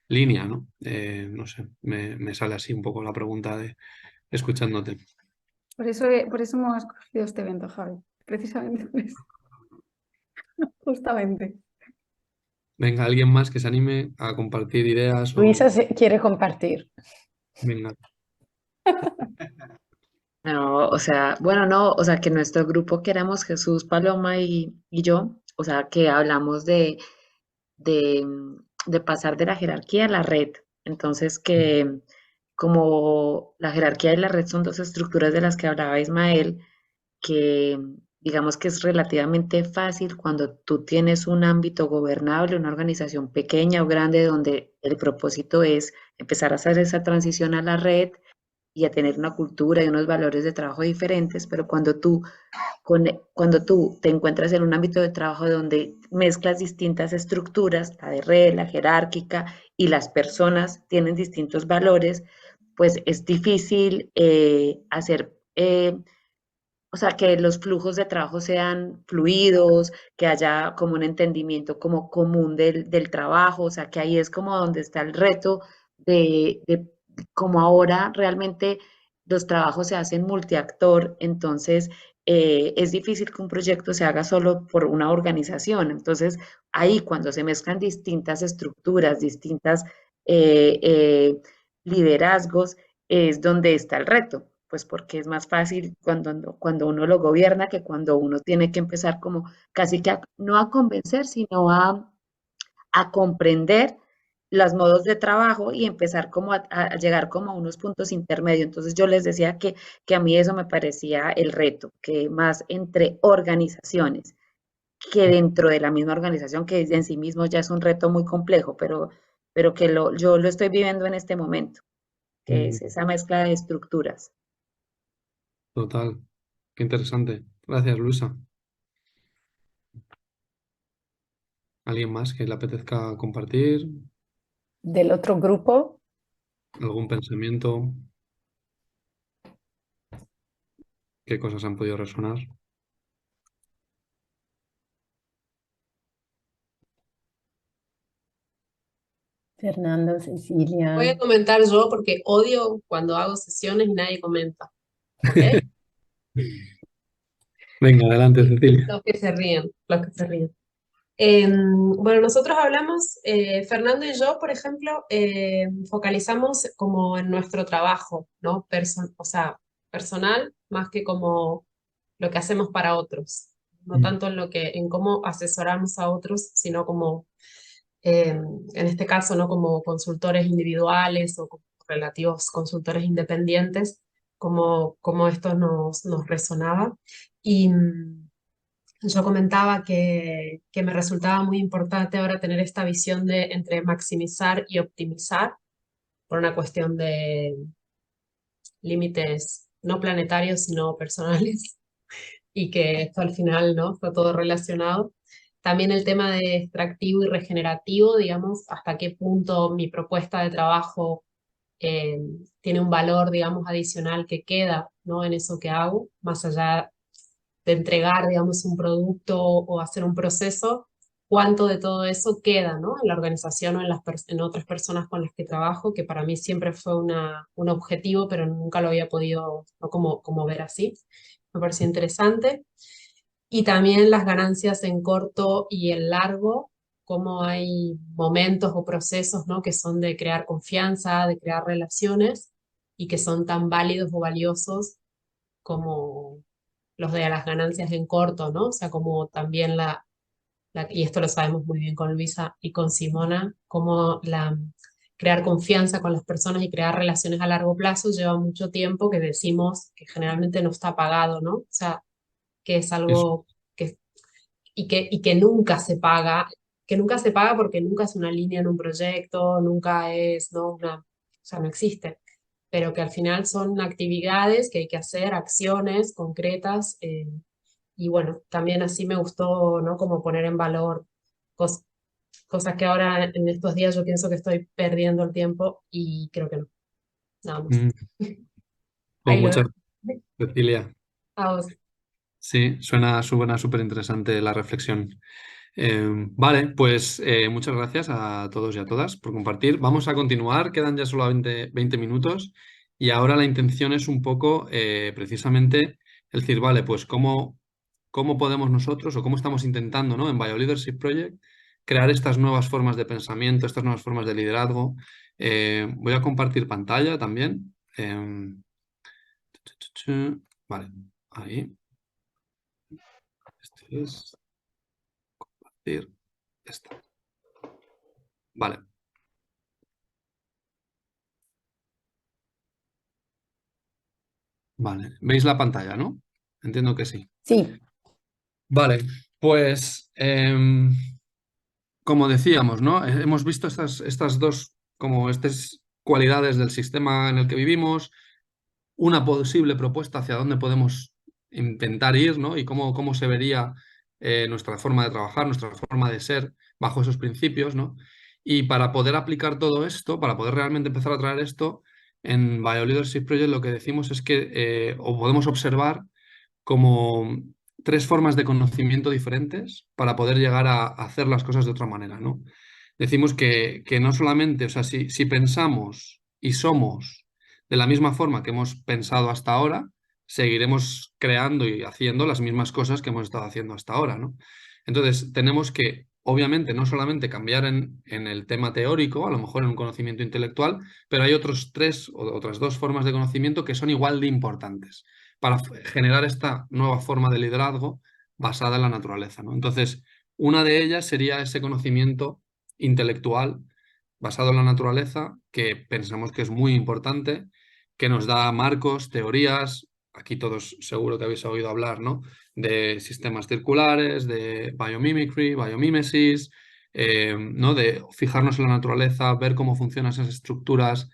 Speaker 2: línea, ¿no? No sé, me sale así un poco la pregunta de escuchándote.
Speaker 1: Por eso hemos escogido este evento, Javi. Precisamente por eso. Justamente.
Speaker 2: Venga, alguien más que se anime a compartir ideas o...
Speaker 3: Luisa quiere compartir.
Speaker 2: Venga.
Speaker 6: No, o sea, bueno, no, o sea, que nuestro grupo que éramos Jesús, Paloma y yo, o sea, que hablamos de pasar de la jerarquía a la red. Entonces, que como la jerarquía y la red son dos estructuras de las que hablaba Ismael, que digamos que es relativamente fácil cuando tú tienes un ámbito gobernable, una organización pequeña o grande donde el propósito es empezar a hacer esa transición a la red y a tener una cultura y unos valores de trabajo diferentes, pero cuando tú te encuentras en un ámbito de trabajo donde mezclas distintas estructuras, la de red, la jerárquica, y las personas tienen distintos valores, pues es difícil hacer, o sea, que los flujos de trabajo sean fluidos, que haya como un entendimiento como común del trabajo, o sea, que ahí es como donde está el reto de como ahora realmente los trabajos se hacen multiactor, entonces es difícil que un proyecto se haga solo por una organización. Entonces, ahí cuando se mezclan distintas estructuras, distintas eh, eh, liderazgos, es donde está el reto, pues porque es más fácil cuando uno lo gobierna que cuando uno tiene que empezar como casi que no a convencer, sino a comprender los modos de trabajo y empezar como a llegar como a unos puntos intermedios. Entonces yo les decía que a mí eso me parecía el reto, que más entre organizaciones que dentro de la misma organización, que en sí mismo ya es un reto muy complejo, pero que yo lo estoy viviendo en este momento, que
Speaker 2: Mm,
Speaker 6: es esa mezcla de estructuras.
Speaker 2: total. Qué interesante. Gracias, Luisa. ¿Alguien más que le apetezca compartir?
Speaker 3: Del otro grupo,
Speaker 2: ¿Algún pensamiento? ¿Qué cosas han podido resonar?
Speaker 3: Fernando,
Speaker 7: Voy
Speaker 3: Cecilia.
Speaker 7: a comentar yo porque odio cuando hago sesiones y nadie comenta, ¿ok?
Speaker 2: Venga, adelante, Cecilia.
Speaker 7: Los que se ríen, los que se ríen. Bueno, nosotros hablamos, Fernando y yo, por ejemplo, focalizamos como en nuestro trabajo, ¿no? O sea, personal, más que como lo que hacemos para otros. No tanto en cómo asesoramos a otros, sino como, en este caso, ¿no? Como consultores individuales o como relativos consultores independientes, como esto nos resonaba. Y yo comentaba que me resultaba muy importante ahora tener esta visión de entre maximizar y optimizar por una cuestión de límites no planetarios, sino personales, y que esto al final, ¿no? Está todo relacionado. También el tema de extractivo y regenerativo, digamos, hasta qué punto mi propuesta de trabajo eh, tiene un valor, digamos, adicional que queda, ¿no? En eso que hago, más allá de entregar, digamos, un producto o hacer un proceso, cuánto de todo eso queda, ¿no? En la organización o en otras personas con las que trabajo, que para mí siempre fue un objetivo, pero nunca lo había podido, ¿no? como ver así. Me pareció interesante. Y también las ganancias en corto y en largo, cómo hay momentos o procesos, ¿no? Que son de crear confianza, de crear relaciones y que son tan válidos o valiosos como los de las ganancias en corto, ¿no? O sea, como también y esto lo sabemos muy bien con Luisa y con Simona, como crear confianza con las personas y crear relaciones a largo plazo lleva mucho tiempo, que decimos que generalmente no está pagado, ¿no? O sea, que es
Speaker 2: Eso.
Speaker 7: algo y que nunca se paga porque nunca es una línea en un proyecto, nunca es, ¿no? O sea, no existe, pero que al final son actividades que hay que hacer, acciones concretas, y bueno, también así me gustó, ¿no? Como poner en valor cos- cosas que ahora en estos días yo pienso que estoy perdiendo el tiempo y creo que no, nada más.
Speaker 2: Mm, Pues
Speaker 7: Ahí lo
Speaker 2: muchas
Speaker 7: dejo.
Speaker 2: gracias, Cecilia.
Speaker 7: A vos.
Speaker 2: Sí, suena súper interesante la reflexión. Vale, pues muchas gracias a todos y a todas por compartir. Vamos a continuar, quedan ya solamente 20 minutos y ahora la intención es un poco precisamente el decir, vale, pues cómo podemos nosotros o cómo estamos intentando, ¿no? En BioLeadership Project crear estas nuevas formas de pensamiento, estas nuevas formas de liderazgo. Voy a compartir pantalla también. Vale, ahí. Este es compartir. Esta. Vale. Vale, ¿veis la pantalla, no? Entiendo que sí.
Speaker 3: Sí,
Speaker 2: Vale, pues como decíamos, ¿no? Hemos visto estas dos como estas cualidades del sistema en el que vivimos, una posible propuesta hacia dónde podemos intentar ir, ¿no? Y cómo se vería nuestra forma de trabajar, nuestra forma de ser bajo esos principios, ¿no? Y para poder aplicar todo esto, para poder realmente empezar a traer esto, en BioLeadership Project lo que decimos es que o podemos observar como tres formas de conocimiento diferentes para poder llegar a hacer las cosas de otra manera, ¿no? Decimos que no solamente, o sea, si pensamos y somos de la misma forma que hemos pensado hasta ahora, seguiremos creando y haciendo las mismas cosas que hemos estado haciendo hasta ahora, ¿no? Entonces, tenemos que, obviamente, no solamente cambiar en el tema teórico, a lo mejor en un conocimiento intelectual, pero hay otros tres o otras dos formas de conocimiento que son igual de importantes para generar esta nueva forma de liderazgo basada en la naturaleza, ¿no? Entonces, una de ellas sería ese conocimiento intelectual basado en la naturaleza, que pensamos que es muy importante, que nos da marcos, teorías, aquí todos seguro que habéis oído hablar, ¿no? De sistemas circulares, de biomimicry, biomimesis, ¿no? De fijarnos en la naturaleza, ver cómo funcionan esas estructuras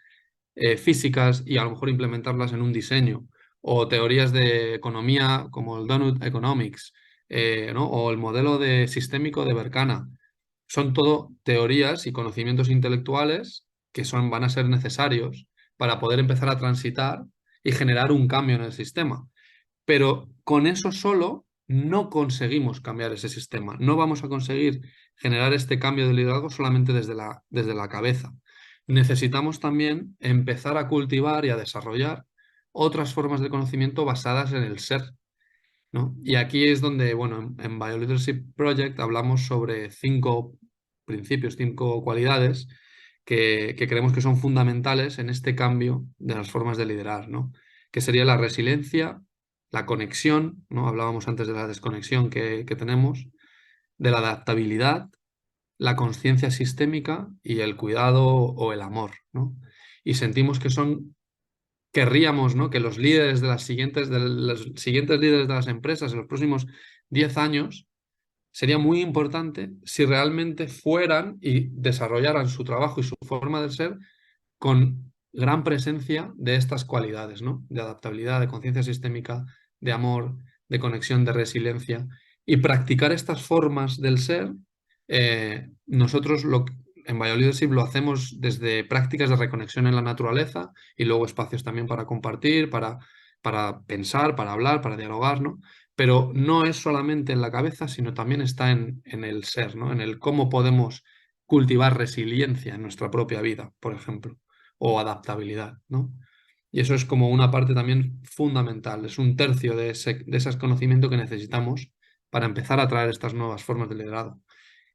Speaker 2: físicas y a lo mejor implementarlas en un diseño, o teorías de economía como el Donut Economics, ¿no? O el modelo de sistémico de Berkana. Son todo teorías y conocimientos intelectuales que van a ser necesarios para poder empezar a transitar y generar un cambio en el sistema. Pero con eso solo no conseguimos cambiar ese sistema. No vamos a conseguir generar este cambio de liderazgo solamente desde la cabeza. Necesitamos también empezar a cultivar y a desarrollar otras formas de conocimiento basadas en el ser, ¿no? Y aquí es donde, bueno, en BioLeadership Project hablamos sobre 5 principios, 5 cualidades que creemos que son fundamentales en este cambio de las formas de liderar, ¿no? Que sería la resiliencia, la conexión, ¿no? Hablábamos antes de la desconexión que tenemos, de la adaptabilidad, la conciencia sistémica y el cuidado o el amor, ¿no? Y sentimos que querríamos, ¿no? Que los líderes de los siguientes líderes de las empresas en los próximos 10 años sería muy importante si realmente fueran y desarrollaran su trabajo y su forma de ser con gran presencia de estas cualidades, ¿no? De adaptabilidad, de conciencia sistémica, de amor, de conexión, de resiliencia. Y practicar estas formas del ser, nosotros en BioLeadership lo hacemos desde prácticas de reconexión en la naturaleza y luego espacios también para compartir, para pensar, para hablar, para dialogar, ¿no? Pero no es solamente en la cabeza, sino también está en el ser, ¿no? En el cómo podemos cultivar resiliencia en nuestra propia vida, por ejemplo, o adaptabilidad, ¿no? Y eso es como una parte también fundamental, es un tercio de ese conocimiento que necesitamos para empezar a traer estas nuevas formas de liderazgo.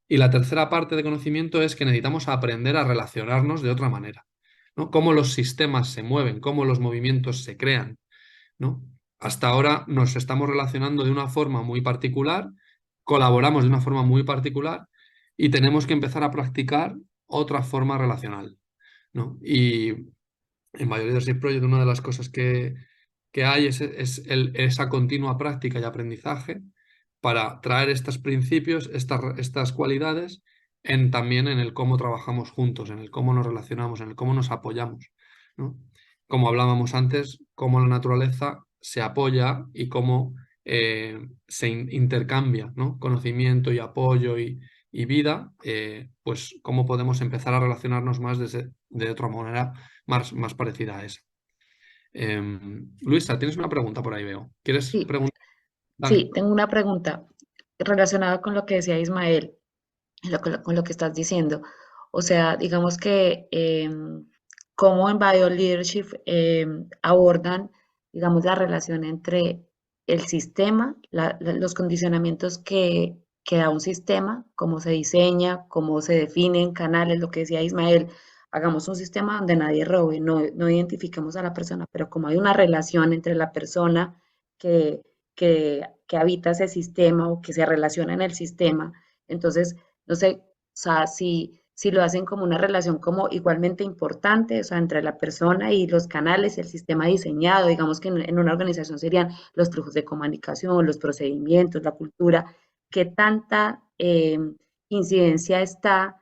Speaker 2: Y la tercera parte de conocimiento es que necesitamos aprender a relacionarnos de otra manera, ¿no? Cómo los sistemas se mueven, cómo los movimientos se crean, ¿no? Hasta ahora nos estamos relacionando de una forma muy particular, colaboramos de una forma muy particular y tenemos que empezar a practicar otra forma relacional. ¿no? Y en BioLeadership Project una de las cosas que hay es esa continua práctica y aprendizaje para traer estos principios, estas cualidades, también en el cómo trabajamos juntos, en el cómo nos relacionamos, en el cómo nos apoyamos, ¿no? Como hablábamos antes, cómo la naturaleza se apoya y cómo se intercambia, ¿no? Conocimiento y apoyo y vida, pues cómo podemos empezar a relacionarnos más de otra manera más parecida a esa. Luisa, tienes una pregunta por ahí, veo. ¿Quieres
Speaker 6: Sí,
Speaker 2: preguntar?
Speaker 6: sí, tengo una pregunta relacionada con lo que decía Ismael, con lo que estás diciendo. O sea, digamos que cómo en BioLeadership abordan, digamos, la relación entre el sistema, los condicionamientos que da un sistema, cómo se diseña, cómo se definen canales, lo que decía Ismael. Hagamos un sistema donde nadie robe, no identifiquemos a la persona, pero como hay una relación entre la persona que, que habita ese sistema o que se relaciona en el sistema, entonces, no sé, o sea, si lo hacen como una relación como igualmente importante, o sea, entre la persona y los canales, el sistema diseñado, digamos que en una organización serían los flujos de comunicación, los procedimientos, la cultura, qué tanta incidencia está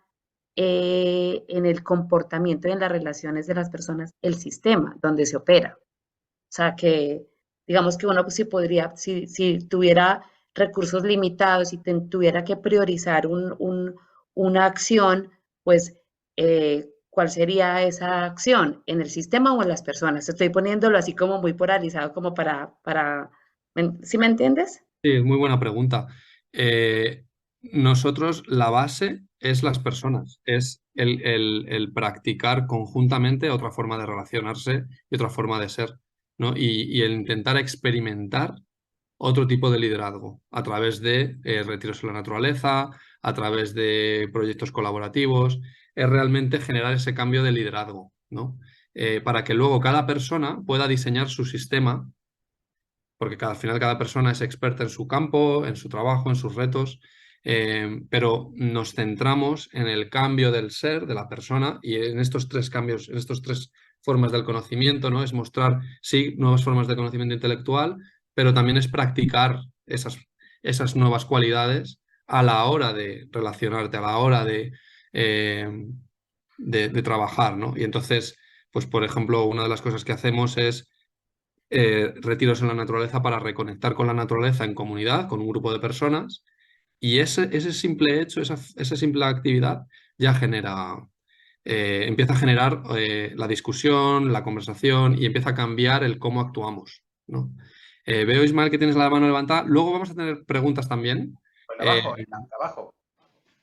Speaker 6: en el comportamiento y en las relaciones de las personas, el sistema donde se opera. O sea, que digamos que uno pues, sí podría, si tuviera recursos limitados y tuviera que priorizar una acción, pues, ¿cuál sería esa acción? ¿En el sistema o en las personas? Estoy poniéndolo así como muy polarizado, como ¿sí me entiendes?
Speaker 2: Sí, es muy buena pregunta. Nosotros, la base es las personas, es el practicar conjuntamente otra forma de relacionarse y otra forma de ser, ¿no? Y el intentar experimentar otro tipo de liderazgo a través de retiros en la naturaleza, a través de proyectos colaborativos, es realmente generar ese cambio de liderazgo, ¿no? Para que luego cada persona pueda diseñar su sistema, porque al final cada persona es experta en su campo, en su trabajo, en sus retos, pero nos centramos en el cambio del ser, de la persona, y en estos tres cambios, en estos tres formas del conocimiento, ¿no? Es mostrar, sí, nuevas formas de conocimiento intelectual, pero también es practicar esas nuevas cualidades a la hora de relacionarte, a la hora de trabajar, ¿no? Y entonces, pues por ejemplo, una de las cosas que hacemos es retiros en la naturaleza para reconectar con la naturaleza en comunidad, con un grupo de personas, y ese simple hecho, esa simple actividad ya empieza a generar la discusión, la conversación y empieza a cambiar el cómo actuamos, ¿no? Veo, Ismael, que tienes la mano levantada. Luego vamos a tener preguntas también.
Speaker 5: Pues abajo, abajo.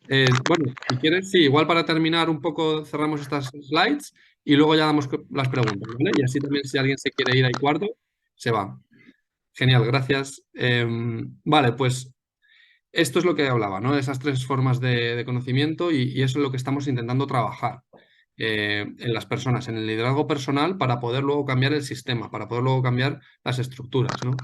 Speaker 2: Bueno, si quieres, sí, igual para terminar un poco cerramos estas slides y luego ya damos las preguntas, ¿vale? Y así también si alguien se quiere ir al cuarto, se va. Genial, gracias. Vale, pues esto es lo que hablaba, ¿no? De esas tres formas de conocimiento y eso es lo que estamos intentando trabajar en las personas, en el liderazgo personal para poder luego cambiar el sistema, para poder luego cambiar las estructuras, ¿no?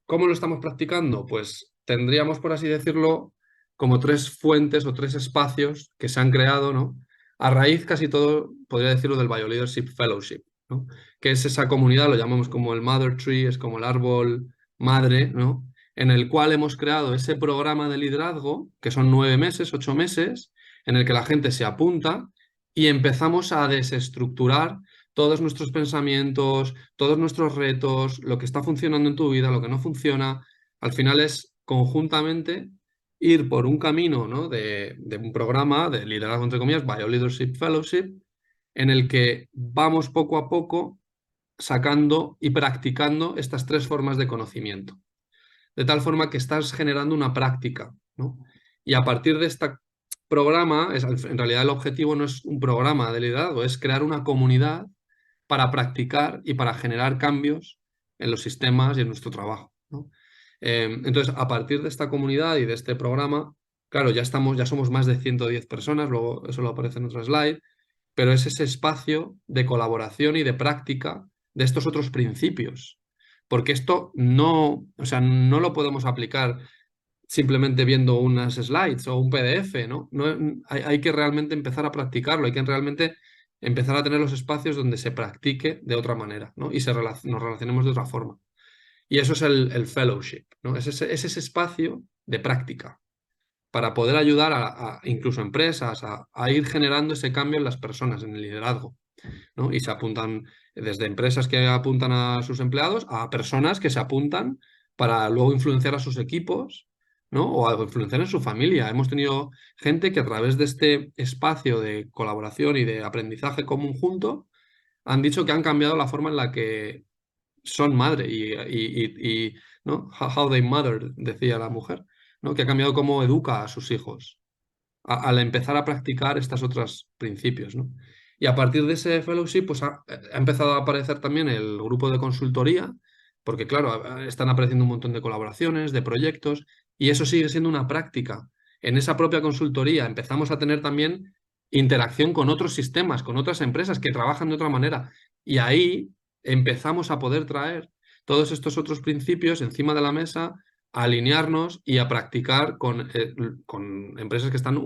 Speaker 2: ¿Cómo lo estamos practicando? Pues tendríamos, por así decirlo, como tres fuentes o tres espacios que se han creado, ¿no? A raíz casi todo, podría decirlo, del BioLeadership Fellowship, ¿no? Que es esa comunidad, lo llamamos como el Mother Tree, es como el árbol madre, ¿no? En el cual hemos creado ese programa de liderazgo, que son 9 meses, 8 meses, en el que la gente se apunta y empezamos a desestructurar todos nuestros pensamientos, todos nuestros retos, lo que está funcionando en tu vida, lo que no funciona. Al final es conjuntamente ir por un camino, ¿no? de un programa de liderazgo, entre comillas, BioLeadership Fellowship, en el que vamos poco a poco sacando y practicando estas tres formas de conocimiento. De tal forma que estás generando una práctica, ¿no? Y a partir de este programa, en realidad el objetivo no es un programa de liderazgo, es crear una comunidad para practicar y para generar cambios en los sistemas y en nuestro trabajo, ¿no? Entonces, a partir de esta comunidad y de este programa, claro, ya somos más de 110 personas, luego eso lo aparece en otra slide, pero es ese espacio de colaboración y de práctica de estos otros principios. Porque esto no, o sea, no lo podemos aplicar simplemente viendo unas slides o un PDF, ¿no? Hay que realmente empezar a practicarlo, hay que realmente empezar a tener los espacios donde se practique de otra manera, ¿no? Y nos relacionemos de otra forma. Y eso es el fellowship, ¿no? Es ese espacio de práctica para poder ayudar a incluso empresas a ir generando ese cambio en las personas, en el liderazgo, ¿no? Y se apuntan desde empresas que apuntan a sus empleados a personas que se apuntan para luego influenciar a sus equipos, ¿no? O a influenciar en su familia. Hemos tenido gente que a través de este espacio de colaboración y de aprendizaje común junto han dicho que han cambiado la forma en la que son madre y ¿no? How they mother, decía la mujer, ¿no? Que ha cambiado cómo educa a sus hijos al empezar a practicar estos otros principios, ¿no? Y a partir de ese fellowship, pues ha empezado a aparecer también el grupo de consultoría, porque claro, están apareciendo un montón de colaboraciones, de proyectos, y eso sigue siendo una práctica. En esa propia consultoría empezamos a tener también interacción con otros sistemas, con otras empresas que trabajan de otra manera, y ahí empezamos a poder traer todos estos otros principios encima de la mesa, a alinearnos y a practicar con empresas que están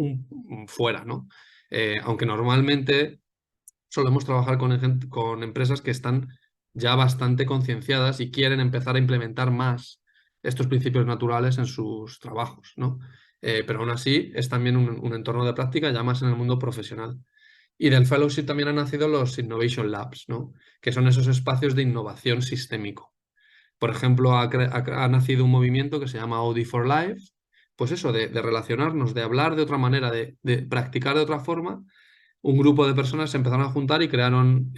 Speaker 2: fuera, ¿no? Aunque normalmente solemos trabajar con empresas que están ya bastante concienciadas y quieren empezar a implementar más estos principios naturales en sus trabajos, ¿no? Pero aún así es también un entorno de práctica ya más en el mundo profesional. Y del fellowship también han nacido los Innovation Labs, ¿no? Que son esos espacios de innovación sistémico. Por ejemplo, ha nacido un movimiento que se llama Audi for Life, pues eso, de relacionarnos, de hablar de otra manera, de practicar de otra forma. Un grupo de personas se empezaron a juntar y crearon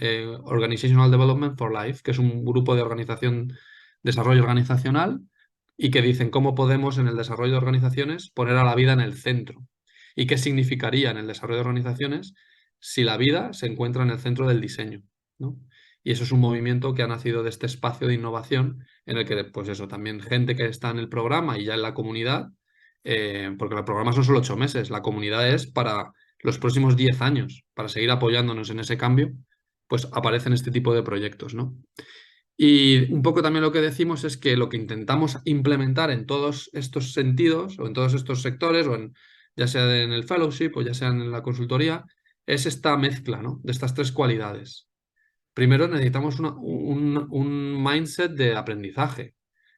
Speaker 2: Organizational Development for Life, que es un grupo de desarrollo organizacional, y que dicen cómo podemos en el desarrollo de organizaciones poner a la vida en el centro. Y qué significaría en el desarrollo de organizaciones si la vida se encuentra en el centro del diseño, ¿no? Y eso es un movimiento que ha nacido de este espacio de innovación en el que, pues eso, también gente que está en el programa y ya en la comunidad, porque el programa son solo 8 meses, la comunidad es para los próximos 10 años, para seguir apoyándonos en ese cambio, pues aparecen este tipo de proyectos, ¿no? Y un poco también lo que decimos es que lo que intentamos implementar en todos estos sentidos, o en todos estos sectores, ya sea en el fellowship o ya sea en la consultoría, es esta mezcla, ¿no? De estas 3 cualidades. Primero necesitamos un mindset de aprendizaje,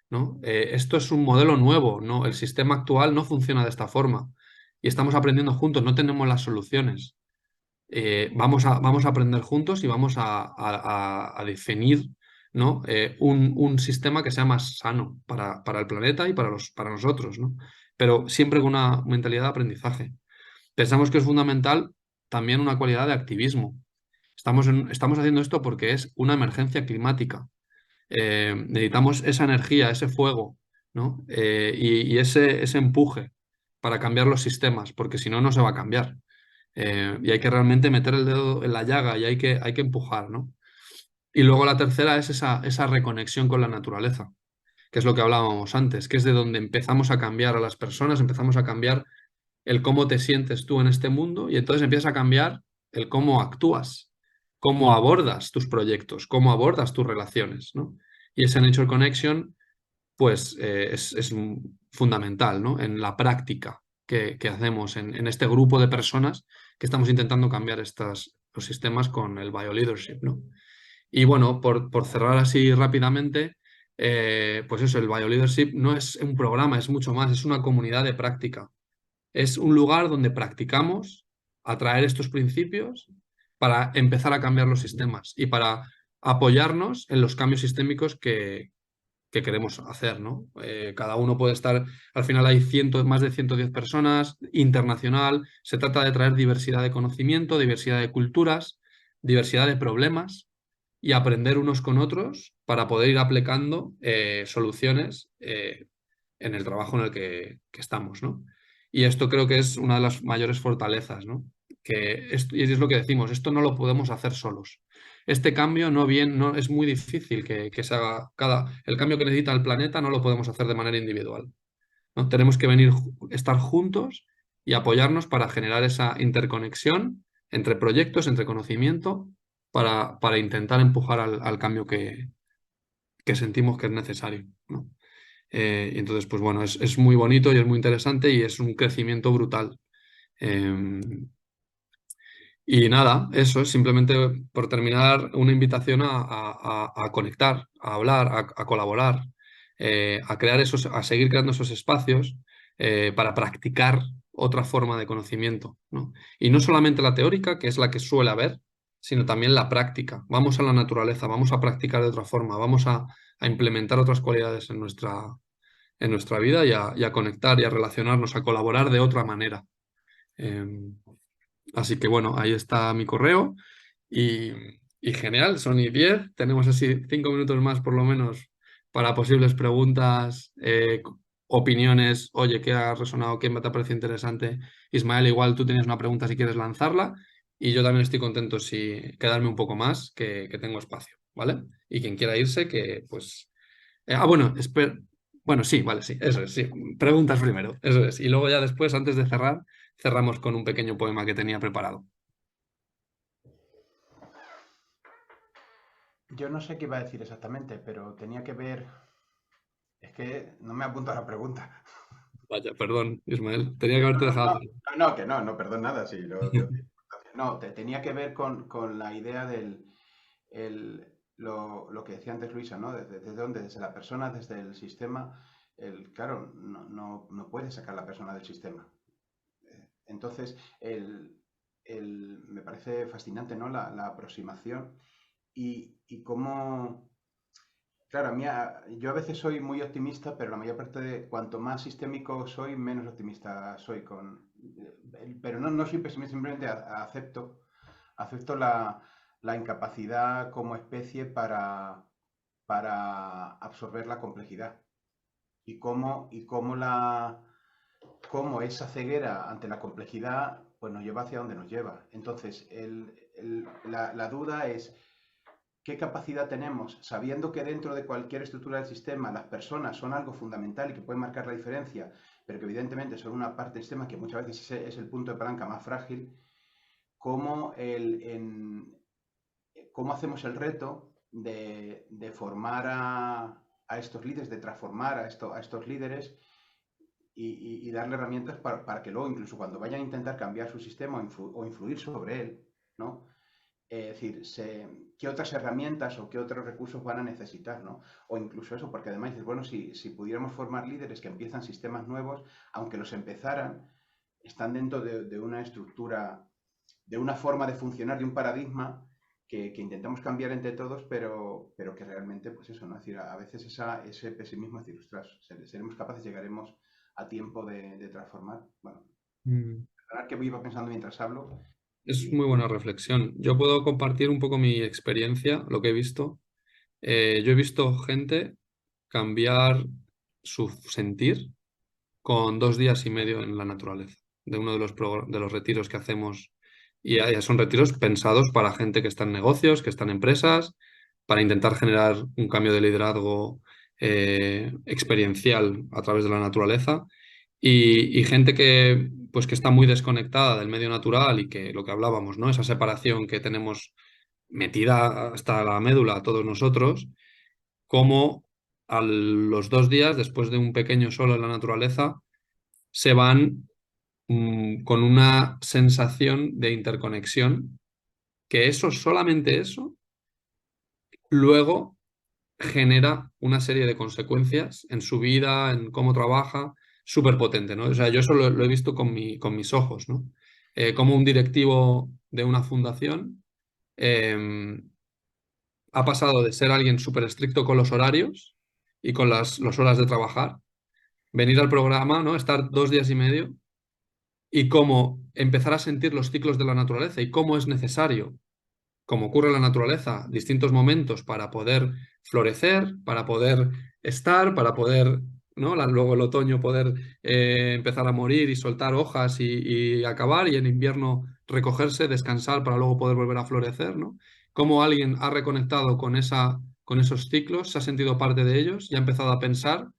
Speaker 2: ¿no? Esto es un modelo nuevo, ¿no? El sistema actual no funciona de esta forma y estamos aprendiendo juntos, no tenemos las soluciones. Vamos a aprender juntos y vamos a definir, ¿no? Un sistema que sea más sano para el planeta y para nosotros, ¿no? Pero siempre con una mentalidad de aprendizaje. Pensamos que es fundamental también una cualidad de activismo. Estamos haciendo esto porque es una emergencia climática. Necesitamos esa energía, ese fuego, ¿no? Y ese empuje para cambiar los sistemas, porque si no, no se va a cambiar. Y hay que realmente meter el dedo en la llaga y hay que empujar, ¿no? Y luego la tercera es esa reconexión con la naturaleza, que es lo que hablábamos antes, que es de donde empezamos a cambiar a las personas, empezamos a cambiar el cómo te sientes tú en este mundo y entonces empiezas a cambiar el cómo actúas, cómo abordas tus proyectos, cómo abordas tus relaciones, ¿no? Y ese Nature Connection, pues es fundamental, ¿no? En la práctica que hacemos en este grupo de personas que estamos intentando cambiar los sistemas con el BioLeadership, ¿no? Y bueno, por cerrar así rápidamente, pues eso, el BioLeadership no es un programa, es mucho más, es una comunidad de práctica. Es un lugar donde practicamos atraer estos principios para empezar a cambiar los sistemas y para apoyarnos en los cambios sistémicos que queremos hacer, ¿no? Cada uno puede estar, al final hay más de 110 personas, internacional, se trata de traer diversidad de conocimiento, diversidad de culturas, diversidad de problemas y aprender unos con otros para poder ir aplicando soluciones en el trabajo en el que estamos, ¿no? Y esto creo que es una de las mayores fortalezas, ¿no? Y es lo que decimos, esto no lo podemos hacer solos. Este cambio no es muy difícil que se haga el cambio que necesita el planeta no lo podemos hacer de manera individual, ¿no? Tenemos que estar juntos y apoyarnos para generar esa interconexión entre proyectos, entre conocimiento, para intentar empujar al cambio que sentimos que es necesario, ¿no? Y entonces, pues bueno, es muy bonito y es muy interesante y es un crecimiento brutal. Y nada, eso es simplemente por terminar una invitación a conectar, a hablar, a colaborar, a crear a seguir creando esos espacios para practicar otra forma de conocimiento, ¿no? Y no solamente la teórica, que es la que suele haber, sino también la práctica. Vamos a la naturaleza, vamos a practicar de otra forma, vamos a implementar otras cualidades en nuestra vida y a conectar y a relacionarnos, a colaborar de otra manera. Así que bueno, ahí está mi correo y, y genial, son y 10. Tenemos así 5 minutos más por lo menos para posibles preguntas, opiniones. Oye, ¿qué ha resonado? ¿Qué te ha parecido interesante? Ismael, igual tú tienes una pregunta si quieres lanzarla y yo también estoy contento si quedarme un poco más, que tengo espacio, ¿vale? Y quien quiera irse, que pues... bueno, bueno, sí, vale, sí, eso es, sí. Preguntas primero, eso es. Y luego ya después, antes de cerrar, cerramos con un pequeño poema que tenía preparado.
Speaker 5: Yo no sé qué iba a decir exactamente, pero tenía que ver... Es que no me apunto a la pregunta.
Speaker 2: Vaya, perdón, Ismael, tenía que haberte dejado hacer.
Speaker 5: No, perdón nada, sí. No, tenía que ver con la idea del lo que decía antes Luisa, ¿no? Desde dónde, desde la persona, desde el sistema, claro, no puede sacar la persona del sistema. Entonces, me parece fascinante, ¿no? La aproximación y cómo... Claro, yo a veces soy muy optimista, pero la mayor parte de cuanto más sistémico soy, menos optimista soy pero no soy pesimista, simplemente acepto la incapacidad como especie para absorber la complejidad y cómo esa ceguera ante la complejidad pues nos lleva hacia donde nos lleva. Entonces, la duda es qué capacidad tenemos, sabiendo que dentro de cualquier estructura del sistema las personas son algo fundamental y que pueden marcar la diferencia, pero que evidentemente son una parte del sistema que muchas veces es el punto de palanca más frágil, cómo hacemos el reto de formar a estos líderes, de transformar a estos líderes y darle herramientas para que luego, incluso cuando vayan a intentar cambiar su sistema o influir sobre él, ¿no? Es decir, qué otras herramientas o qué otros recursos van a necesitar, ¿no? O incluso eso, porque además dices, bueno, si pudiéramos formar líderes que empiezan sistemas nuevos, aunque los empezaran, están dentro de una estructura, de una forma de funcionar, de un paradigma que intentamos cambiar entre todos, pero que realmente, pues eso, ¿no? Es decir, a veces ese pesimismo, es decir, ostras, seremos capaces, llegaremos a tiempo de transformar. Bueno, perdonad que iba pensando mientras hablo.
Speaker 2: Es muy buena reflexión. Yo puedo compartir un poco mi experiencia, lo que he visto. Yo he visto gente cambiar su sentir con 2 días y medio en la naturaleza, de uno de los retiros que hacemos. Y son retiros pensados para gente que está en negocios, que está en empresas, para intentar generar un cambio de liderazgo experiencial a través de la naturaleza. Y gente pues que está muy desconectada del medio natural y que lo que hablábamos, ¿no? Esa separación que tenemos metida hasta la médula todos nosotros, como a los 2 días, después de un pequeño solo en la naturaleza, se van con una sensación de interconexión, que solamente eso, luego genera una serie de consecuencias en su vida, en cómo trabaja, súper potente, ¿no? O sea, yo eso lo he visto con mis ojos, ¿no? Como un directivo de una fundación ha pasado de ser alguien súper estricto con los horarios y con las horas de trabajar, venir al programa, ¿no? Estar 2 días y medio y cómo empezar a sentir los ciclos de la naturaleza y cómo es necesario, como ocurre en la naturaleza, distintos momentos para poder florecer, para poder estar, para poder, ¿no? Luego el otoño poder empezar a morir y soltar hojas y acabar, y en invierno recogerse, descansar para luego poder volver a florecer, ¿no? Cómo alguien ha reconectado con esos ciclos, se ha sentido parte de ellos y ha empezado a pensar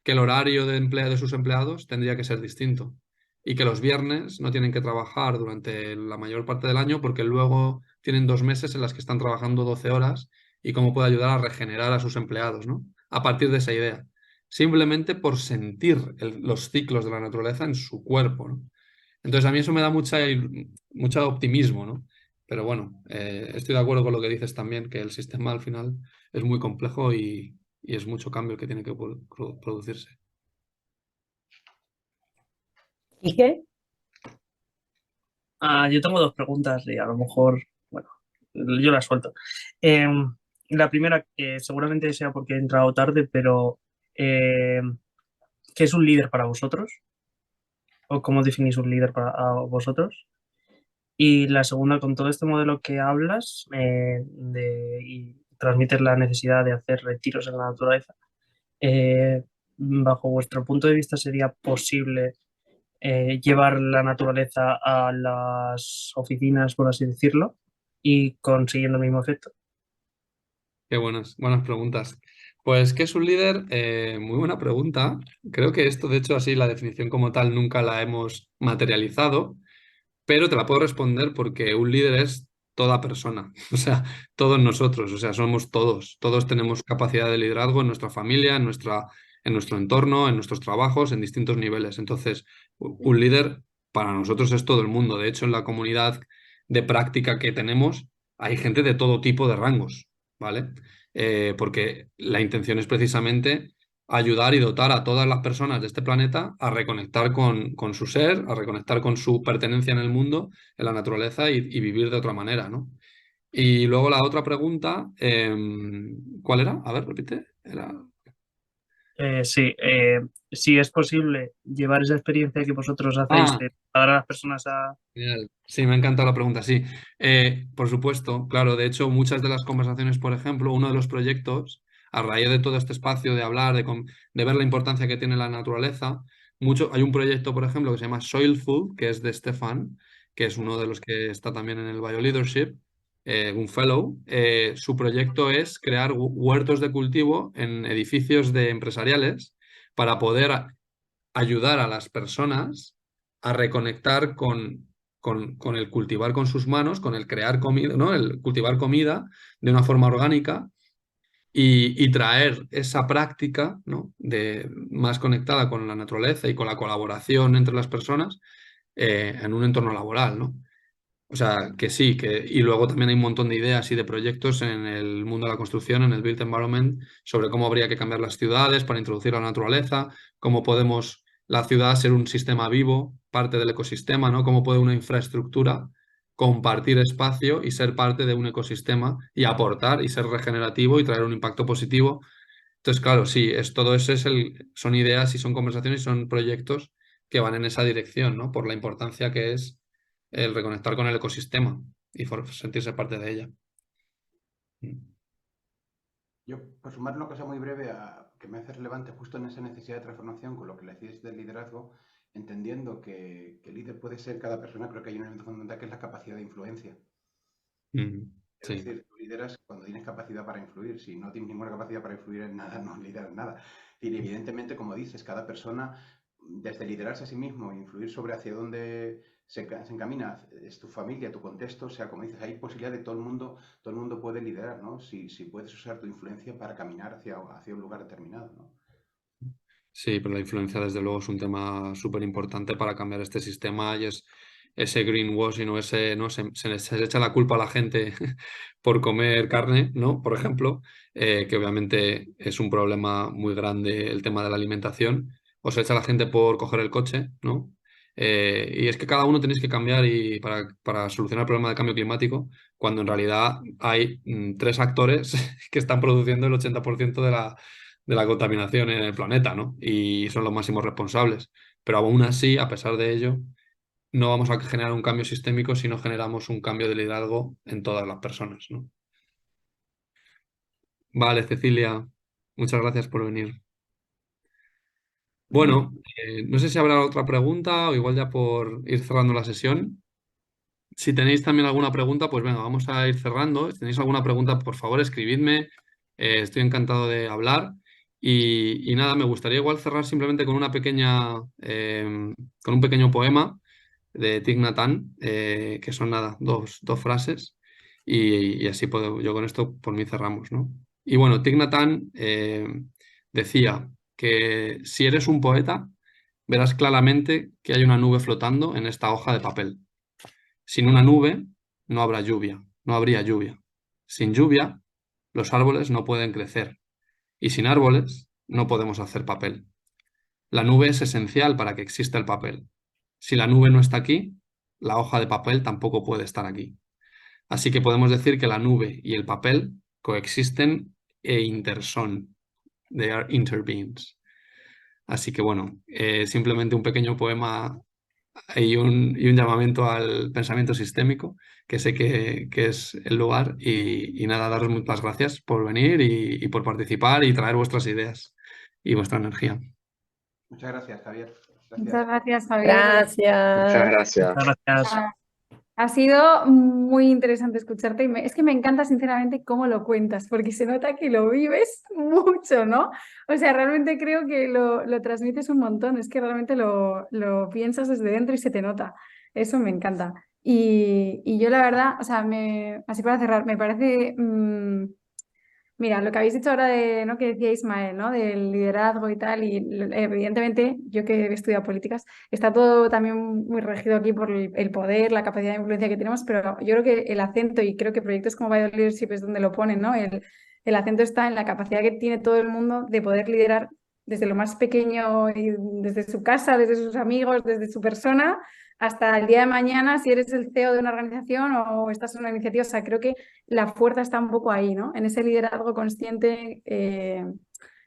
Speaker 2: que el horario de sus empleados tendría que ser distinto y que los viernes no tienen que trabajar durante la mayor parte del año porque luego tienen 2 meses en las que están trabajando 12 horas y cómo puede ayudar a regenerar a sus empleados, ¿no? A partir de esa idea. simplemente por sentir los ciclos de la naturaleza en su cuerpo, ¿no? Entonces a mí eso me da mucho optimismo, ¿no? Pero bueno, estoy de acuerdo con lo que dices también, que el sistema al final es muy complejo y es mucho cambio el que tiene que producirse.
Speaker 3: ¿Y qué?
Speaker 8: Yo tengo dos preguntas y a lo mejor, bueno, yo las suelto. La primera, que seguramente sea porque he entrado tarde, pero ¿qué es un líder para vosotros? ¿O cómo definís un líder para vosotros? Y la segunda, con todo este modelo que hablas y transmites la necesidad de hacer retiros en la naturaleza, bajo vuestro punto de vista, ¿sería posible llevar la naturaleza a las oficinas, por así decirlo, y consiguiendo el mismo efecto?
Speaker 2: Qué buenas preguntas. Pues, ¿qué es un líder? Muy buena pregunta. Creo que esto, de hecho, así la definición como tal nunca la hemos materializado, pero te la puedo responder porque un líder es toda persona, o sea, todos nosotros, o sea, somos todos. Todos tenemos capacidad de liderazgo en nuestra familia, en nuestro entorno, en nuestros trabajos, en distintos niveles. Entonces, un líder para nosotros es todo el mundo. De hecho, en la comunidad de práctica que tenemos, hay gente de todo tipo de rangos, ¿vale? Porque la intención es precisamente ayudar y dotar a todas las personas de este planeta a reconectar con su ser, a reconectar con su pertenencia en el mundo, en la naturaleza y vivir de otra manera, ¿no? Y luego la otra pregunta, ¿cuál era? A ver, repite.
Speaker 8: Sí, es posible llevar esa experiencia que vosotros hacéis
Speaker 2: Ah,
Speaker 8: de ayudar a las personas a...
Speaker 2: genial. Sí, me ha encantado la pregunta, sí. Por supuesto, claro, de hecho, muchas de las conversaciones, por ejemplo, uno de los proyectos, a raíz de todo este espacio de hablar, de ver la importancia que tiene la naturaleza, hay un proyecto, por ejemplo, que se llama Soilful, que es de Stefan, que es uno de los que está también en el BioLeadership, un fellow. Su proyecto es crear huertos de cultivo en edificios empresariales para poder ayudar a las personas a reconectar con el cultivar con sus manos, con el crear comida, ¿no? El cultivar comida de una forma orgánica y traer esa práctica, ¿no? Más conectada con la naturaleza y con la colaboración entre las personas en un entorno laboral, ¿no? O sea, que sí, y luego también hay un montón de ideas y de proyectos en el mundo de la construcción, en el built environment, sobre cómo habría que cambiar las ciudades para introducir la naturaleza, cómo podemos la ciudad ser un sistema vivo, parte del ecosistema, ¿no? Cómo puede una infraestructura compartir espacio y ser parte de un ecosistema y aportar y ser regenerativo y traer un impacto positivo. Entonces, claro, sí, todo eso son ideas y son conversaciones y son proyectos que van en esa dirección, ¿no? Por la importancia que es el reconectar con el ecosistema y sentirse parte de ella.
Speaker 5: Yo, por sumar una cosa muy breve que me hace relevante justo en esa necesidad de transformación con lo que le decís del liderazgo, entendiendo que el líder puede ser cada persona, creo que hay un elemento fundamental que es la capacidad de influencia. Es
Speaker 2: Sí.
Speaker 5: decir, tú lideras cuando tienes capacidad para influir. Si no tienes ninguna capacidad para influir en nada, no lideras nada. Y evidentemente, como dices, cada persona, desde liderarse a sí mismo e influir sobre hacia dónde se encamina, es tu familia, tu contexto, o sea, como dices, hay posibilidad de todo el mundo puede liderar, ¿no? Si puedes usar tu influencia para caminar hacia un lugar determinado, ¿no?
Speaker 2: Sí, pero la influencia desde luego es un tema súper importante para cambiar este sistema y es ese greenwashing o ¿no? Se les echa la culpa a la gente por comer carne, ¿no? Por ejemplo, que obviamente es un problema muy grande el tema de la alimentación, o se echa a la gente por coger el coche, ¿no? Y es que cada uno tenéis que cambiar y para solucionar el problema del cambio climático, cuando en realidad hay tres actores que están produciendo el 80% de la contaminación en el planeta, ¿no? Y son los máximos responsables. Pero aún así, a pesar de ello, no vamos a generar un cambio sistémico si no generamos un cambio de liderazgo en todas las personas, ¿no? Vale, Cecilia, muchas gracias por venir. Bueno, no sé si habrá otra pregunta o igual ya por ir cerrando la sesión. Si tenéis también alguna pregunta, pues venga, vamos a ir cerrando. Si tenéis alguna pregunta, por favor, escribidme. Estoy encantado de hablar. Y nada, me gustaría igual cerrar simplemente con con un pequeño poema de Thich Nhat Hanh, que son nada, dos frases. Y así yo con esto por mí cerramos, ¿no? Y bueno, Thich Nhat Hanh decía: que si eres un poeta, verás claramente que hay una nube flotando en esta hoja de papel. Sin una nube no habrá lluvia, no habría lluvia. Sin lluvia, los árboles no pueden crecer. Y sin árboles, no podemos hacer papel. La nube es esencial para que exista el papel. Si la nube no está aquí, la hoja de papel tampoco puede estar aquí. Así que podemos decir que la nube y el papel coexisten e interson. They are interbeings. Así que bueno, simplemente un pequeño poema y un llamamiento al pensamiento sistémico, que sé que es el lugar. Y nada, daros muchas gracias por venir y por participar y traer vuestras ideas y vuestra energía.
Speaker 5: Muchas gracias, Javier.
Speaker 1: Muchas gracias, Javier.
Speaker 3: Gracias.
Speaker 9: Muchas gracias.
Speaker 8: Muchas gracias.
Speaker 1: Ha sido muy interesante escucharte y es que me encanta sinceramente cómo lo cuentas, porque se nota que lo vives mucho, ¿no? O sea, realmente creo que lo transmites un montón, es que realmente lo piensas desde dentro y se te nota. Eso me encanta. Y yo la verdad, o sea, así para cerrar, me parece... Mira, lo que habéis dicho ahora de, ¿no? que decía Ismael, ¿no? Del liderazgo y tal, y evidentemente yo que he estudiado políticas, está todo también muy regido aquí por el poder, la capacidad de influencia que tenemos, pero yo creo que el acento, y creo que proyectos como Vital Leadership es donde lo ponen, ¿no? El acento está en la capacidad que tiene todo el mundo de poder liderar desde lo más pequeño, y desde su casa, desde sus amigos, desde su persona, hasta el día de mañana, si eres el CEO de una organización o estás en una iniciativa. O sea, creo que la fuerza está un poco ahí, ¿no? En ese liderazgo consciente,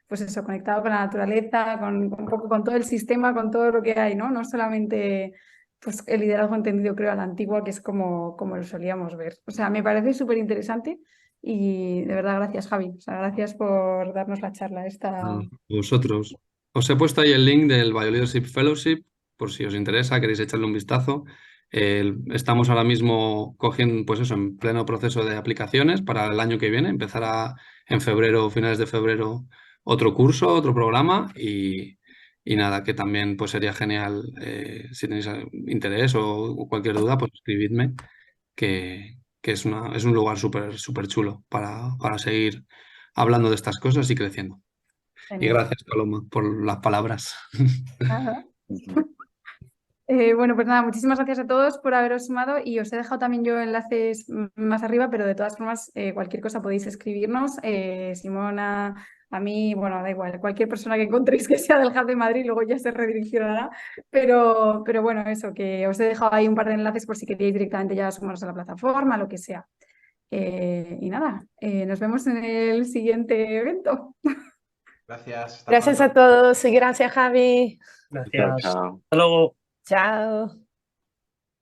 Speaker 1: pues eso, conectado con la naturaleza, un poco con todo el sistema, con todo lo que hay, ¿no? No solamente pues, el liderazgo entendido, creo, a la antigua, que es como lo solíamos ver. O sea, me parece súper interesante y de verdad, gracias, Javi. O sea, gracias por darnos la charla esta.
Speaker 2: Vosotros. Os he puesto ahí el link del Bioleadership Fellowship, por si os interesa, queréis echarle un vistazo. Estamos ahora mismo cogiendo, pues eso, en pleno proceso de aplicaciones para el año que viene. Empezará en febrero, finales de febrero, otro curso, otro programa y nada, que también pues sería genial, si tenéis interés o cualquier duda, pues escribidme, que es un lugar súper chulo para seguir hablando de estas cosas y creciendo. Y gracias, Paloma, por las palabras.
Speaker 1: Nada. Bueno, pues nada, muchísimas gracias a todos por haberos sumado y os he dejado también yo enlaces más arriba, pero de todas formas, cualquier cosa podéis escribirnos. Simona, a mí, bueno, da igual, cualquier persona que encontréis que sea del Hub de Madrid, luego ya se redireccionará. Pero bueno, eso, que os he dejado ahí un par de enlaces por si queréis directamente ya sumaros a la plataforma, lo que sea. Y nada, nos vemos en el siguiente evento.
Speaker 5: Gracias. Hasta
Speaker 3: Gracias
Speaker 5: pronto.
Speaker 3: a todos y gracias, Javi.
Speaker 8: Gracias.
Speaker 9: Chao.
Speaker 8: Hasta luego.
Speaker 3: Chao.